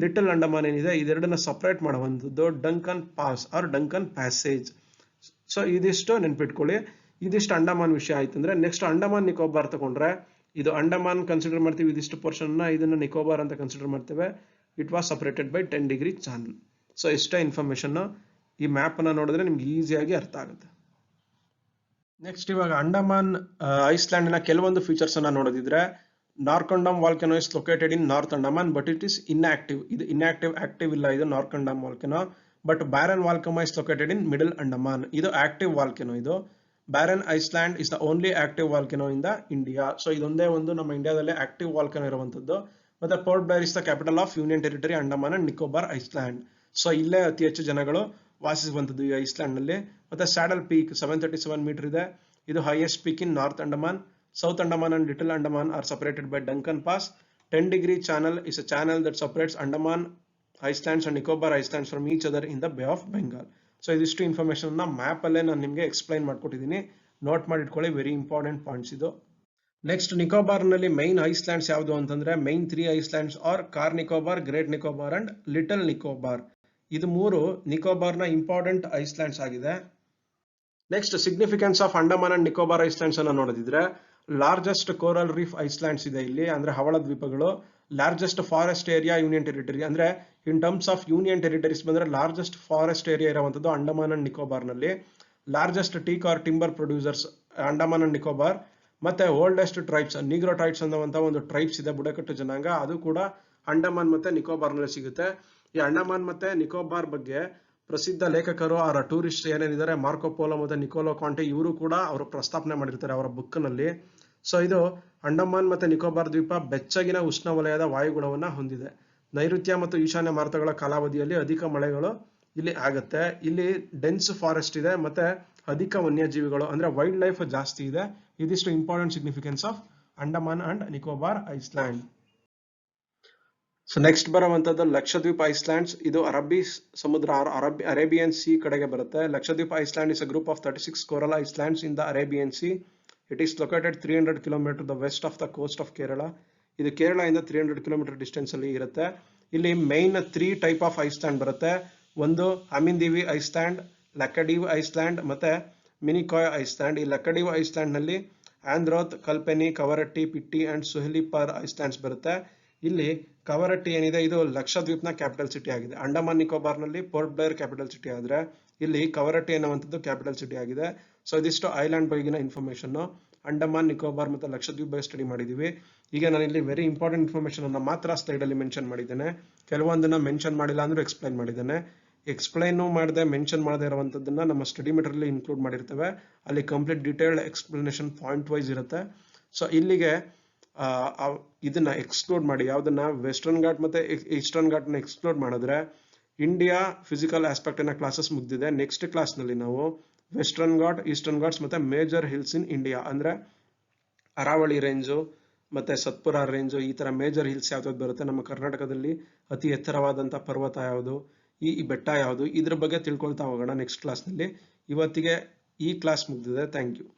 ಲಿಟಲ್ ಅಂಡಮಾನ್ ಏನಿದೆ ಇದೆರಡನ್ನ ಸಪರೇಟ್ ಮಾಡುವಂತದ್ದು Duncan pass or Duncan passage. So ಇದಿಷ್ಟು ನೆನ್ಪಿಟ್ಕೊಳ್ಳಿ. ಇದಿಷ್ಟು ಅಂಡಮಾನ್ ವಿಷಯ ಆಯ್ತು. ಅಂದ್ರೆ ನೆಕ್ಸ್ಟ್ ಅಂಡಮಾನ್ ನಿಕೋಬಾರ್ ತಗೊಂಡ್ರೆ ಇದು ಅಂಡಮಾನ್ ಕನ್ಸಿಡರ್ ಮಾಡ್ತೀವಿ ಇದಿಷ್ಟು ಪೋರ್ಷನ್ ನ, ಇದನ್ನ ನಿಕೋಬಾರ್ ಅಂತ ಕನ್ಸಿಡರ್ ಮಾಡ್ತೇವೆ. It was separated by 10 degree channel. So ಇಷ್ಟೇ ಇನ್ಫಾರ್ಮೇಶನ್. ಈ ಮ್ಯಾಪ್ ಅನ್ನ ನೋಡಿದ್ರೆ ನಿಮ್ಗೆ ಈಸಿಯಾಗಿ ಅರ್ಥ ಆಗುತ್ತೆ. ನೆಕ್ಸ್ಟ್ ಇವಾಗ ಅಂಡಮಾನ್ ಐಸ್ಲ್ಯಾಂಡ್ ನ ಕೆಲವೊಂದು ಫೀಚರ್ಸ್ ಅನ್ನ ನೋಡೋದಿದ್ರೆ, Narcondam volcano is located in North Andaman but it is inactive. ಇದು ಇನ್ಆಕ್ಟಿವ್, ಆಕ್ಟಿವ್ ಇಲ್ಲ ಇದು Narcondam volcano. But Barren volcano is located in Middle Andaman. ಇದು ಆಕ್ಟಿವ್ ವಾಲ್ಕೆನೋ. ಇದು Barren island is the only active volcano in the India. So ಇದೊಂದೇ ಒಂದು ನಮ್ಮ ಇಂಡಿಯಾದಲ್ಲಿ active volcano ಇರುವಂತದ್ದು. ಮತ್ತೆ Port Blair is the capital of union territory Andaman and Nicobar island. So ಇಲ್ಲೇ ಅತಿ ಹೆಚ್ಚು ಜನಗಳು ವಾಸಿಸುವಂತದ್ದು ಈ ಐಸ್ಲ್ಯಾಂಡ್ ನಲ್ಲಿ. ಮತ್ತೆ ಸ್ಯಾಡಲ್ ಪೀಕ್ 737 ಮೀಟರ್ ಇದೆ. ಇದು highest peak in North Andaman. South Andaman and Little Andaman are separated by Duncan Pass. 10-degree channel is a channel that separates Andaman Islands and Nicobar Islands from each other in the Bay of Bengal. So ಇದಿಷ್ಟು information map ಅಲ್ಲೇ ನಾನು ನಿಮಗೆ explain ಮಾಡ್ಕೊಟ್ಟಿದ್ದೀನಿ, note ಮಾಡಿ ಇಟ್ಕೊಳ್ಳಿ, very important points ಇದು. Next Nicobar ನಲ್ಲಿ main islands ಯಾವುದು ಅಂತಂದ್ರೆ main 3 islands are Car Nicobar, Great Nicobar and Little Nicobar. ಇದು 3 ನಿಕೋಬಾರ್ನ ಇಂಪಾರ್ಟೆಂಟ್ ಐಸ್ಲ್ಯಾಂಡ್ಸ್ ಆಗಿದೆ. Next significance of Andaman and Nicobar islands ಅನ್ನ ನೋಡಿದ್ರೆ, ಲಾರ್ಜೆಸ್ಟ್ ಕೋರಲ್ ರೀಫ್ ಐಸ್ಲ್ಯಾಂಡ್ಸ್ ಇದೆ ಇಲ್ಲಿ, ಅಂದ್ರೆ ಹವಳ ದ್ವೀಪಗಳು. Largest forest area union territory, ಅಂದ್ರೆ in terms of union territories ಬಂದ್ರೆ ಲಾರ್ಜೆಸ್ಟ್ ಫಾರೆಸ್ಟ್ ಏರಿಯಾ ಇರುವಂತದ್ದು ಅಂಡಮಾನ್ ಅಂಡ್ ನಿಕೋಬಾರ್ ನಲ್ಲಿ. Largest teak or timber producers Andaman and Nicobar. ಮತ್ತೆ ಓಲ್ಡೆಸ್ಟ್ ಟ್ರೈಬ್ಸ್ ನಿಗ್ರೋಟೈಟ್ಸ್ ಅನ್ನುವಂತ ಒಂದು ಟ್ರೈಬ್ಸ್ ಇದೆ, ಬುಡಕಟ್ಟು ಜನಾಂಗ, ಅದು ಕೂಡ ಅಂಡಮಾನ್ ಮತ್ತೆ ನಿಕೋಬಾರ್ ನಲ್ಲಿ ಸಿಗುತ್ತೆ. ಈ ಅಂಡಮಾನ್ ಮತ್ತೆ ನಿಕೋಬಾರ್ ಬಗ್ಗೆ ಪ್ರಸಿದ್ಧ ಲೇಖಕರು ಅವರ ಟೂರಿಸ್ಟ್ ಏನೇನಿದ್ದಾರೆ, ಮಾರ್ಕೋ ಪೋಲೋ ಮತ್ತೆ ನಿಕೋಲೋ ಕಾಂಟೆ, ಇವರು ಕೂಡ ಅವರು ಪ್ರಸ್ತಾಪನೆ ಮಾಡಿರ್ತಾರೆ ಅವರ ಬುಕ್ ನಲ್ಲಿ. ಸೊ ಇದು ಅಂಡಮಾನ್ ಮತ್ತೆ ನಿಕೋಬಾರ್ ದ್ವೀಪ ಬೆಚ್ಚಗಿನ ಉಷ್ಣವಲಯದ ವಾಯುಗುಣವನ್ನ ಹೊಂದಿದೆ. ನೈಋತ್ಯ ಮತ್ತು ಈಶಾನ್ಯ ಮಾರುತಗಳ ಕಾಲಾವಧಿಯಲ್ಲಿ ಅಧಿಕ ಮಳೆಗಳು ಇಲ್ಲಿ ಆಗುತ್ತೆ. ಇಲ್ಲಿ ಡೆನ್ಸ್ ಫಾರೆಸ್ಟ್ ಇದೆ, ಮತ್ತೆ ಅಧಿಕ ವನ್ಯಜೀವಿಗಳು ಅಂದ್ರೆ ವೈಲ್ಡ್ ಲೈಫ್ ಜಾಸ್ತಿ ಇದೆ. ಇದಿಷ್ಟು important significance of Andaman and Nicobar island. So next ಬರುವಂತದ್ದು ಲಕ್ಷದ್ವೀಪ್ ಐಸ್ಲ್ಯಾಂಡ್ಸ್. ಇದು ಅರಬ್ಬಿ ಸಮುದ್ರ, ಅರೇಬಿಯನ್ ಸಿ ಕಡೆಗೆ ಬರುತ್ತೆ. Lakshadweep island is a group of 36 coral islands in the Arabian Sea. It is located 300 km to the west of the coast of Kerala. ಇದು ಕೇರಳ ಇಂದ 300 km distance ಅಲ್ಲಿ ಇರುತ್ತೆ. ಇಲ್ಲಿ ಮೈನ್ 3 ಟೈಪ್ ಆಫ್ ಐಸ್ಲ್ಯಾಂಡ್ ಬರುತ್ತೆ. ಒಂದು ಅಮಿನ್ದೀವಿ Iceland, ಲಕ್ಕಡೀವ್ Iceland ಮತ್ತೆ Minicoy Iceland. ಈ ಲಕ್ಕಡೀವ್ Iceland ನಲ್ಲಿ ಆಂಧ್ರೋತ್, ಕಲ್ಪೆನಿ, ಕವರಟ್ಟಿ, ಪಿಟ್ಟಿ ಅಂಡ್ ಸುಹೆಲಿಪಾರ್ ಐಸ್ಲ್ಯಾಂಡ್ಸ್ ಬರುತ್ತೆ. ಇಲ್ಲಿ ಕವರಟ್ಟಿ ಏನಿದೆ ಇದು ಲಕ್ಷದ್ವೀಪ್ನ ಕ್ಯಾಪಿಟಲ್ ಸಿಟಿ ಆಗಿದೆ. ಅಂಡಮಾನ್ ನಿಕೋಬಾರ್ ನಲ್ಲಿ ಪೋರ್ಟ್ ಬ್ಲೇರ್ ಕ್ಯಾಪಿಟಲ್ ಸಿಟಿ ಆದ್ರೆ ಇಲ್ಲಿ ಕವರಟ್ಟಿ ಅನ್ನುವಂಥದ್ದು ಕ್ಯಾಪಿಟಲ್ ಸಿಟಿ ಆಗಿದೆ. ಸೊ ಇದಿಷ್ಟು ಐಲ್ಯಾಂಡ್ ಬಗೆಗಿನ ಇನ್ಫಾರ್ಮೇಶನ್. ಅಂಡಮಾನ್ ನಿಕೋಬಾರ್ ಮತ್ತೆ ಲಕ್ಷದ್ವೀಪ್ ಬಗ್ಗೆ ಸ್ಟಡಿ ಮಾಡಿದೀವಿ. ಈಗ ನಾನು ಇಲ್ಲಿ ವೆರಿ ಇಂಪಾರ್ಟೆಂಟ್ ಇನ್ಫಾರ್ಮೇಶನ್ ಅನ್ನ ಮಾತ್ರ ಸ್ಲೈಡ್ ಅಲ್ಲಿ ಮೆನ್ಷನ್ ಮಾಡಿದ್ದೇನೆ, ಕೆಲವೊಂದನ್ನ ಮೆನ್ಷನ್ ಮಾಡಿಲ್ಲ ಅಂದ್ರೂ ಎಕ್ಸ್ಪ್ಲೈನ್ ಮಾಡಿದ್ದೇನೆ. ಎಕ್ಸ್ಪ್ಲೈನ್ ಮಾಡದೆ ಮೆನ್ಷನ್ ಮಾಡದೇ ಇರುವಂತದ್ದನ್ನ ನಮ್ಮ ಸ್ಟಡಿ ಮೆಟೀರಿಯಲ್ ಇನ್ಕ್ಲೂಡ್ ಮಾಡಿರ್ತೇವೆ, ಅಲ್ಲಿ complete detailed explanation point wise ಇರುತ್ತೆ. ಸೊ ಇಲ್ಲಿಗೆ ಇದನ್ನ ಎಕ್ಸ್ಕ್ಲೂಡ್ ಮಾಡಿ, ಯಾವ್ದನ್ನ ವೆಸ್ಟರ್ನ್ ಘಾಟ್ ಮತ್ತೆ ಈಸ್ಟರ್ನ್ ಘಾಟ್ ನ ಎಕ್ಸ್ಕ್ಲೂಡ್ ಮಾಡಿದ್ರೆ ಇಂಡಿಯಾ ಫಿಸಿಕಲ್ ಆಸ್ಪೆಕ್ಟ್ ನ ಕ್ಲಾಸಸ್ ಮುಗ್ದಿದೆ. ನೆಕ್ಸ್ಟ್ ಕ್ಲಾಸ್ ನಲ್ಲಿ ನಾವು ವೆಸ್ಟರ್ನ್ ಘಾಟ್, ಈಸ್ಟರ್ನ್ ಘಾಟ್ಸ್ ಮತ್ತೆ ಮೇಜರ್ ಹಿಲ್ಸ್ ಇನ್ ಇಂಡಿಯಾ, ಅಂದ್ರೆ ಅರಾವಳಿ ರೇಂಜು ಮತ್ತೆ ಸತ್ಪುರ ರೇಂಜು, ಈ ತರ ಮೇಜರ್ ಹಿಲ್ಸ್ ಯಾವ್ದು ಬರುತ್ತೆ, ನಮ್ಮ ಕರ್ನಾಟಕದಲ್ಲಿ ಅತಿ ಎತ್ತರವಾದಂತ ಪರ್ವತ ಯಾವುದು, ಈ ಬೆಟ್ಟ ಯಾವುದು, ಇದ್ರ ಬಗ್ಗೆ ತಿಳ್ಕೊಳ್ತಾ ಹೋಗೋಣ ನೆಕ್ಸ್ಟ್ ಕ್ಲಾಸ್ ನಲ್ಲಿ. ಇವತ್ತಿಗೆ ಈ ಕ್ಲಾಸ್ ಮುಗ್ದಿದೆ. Thank you.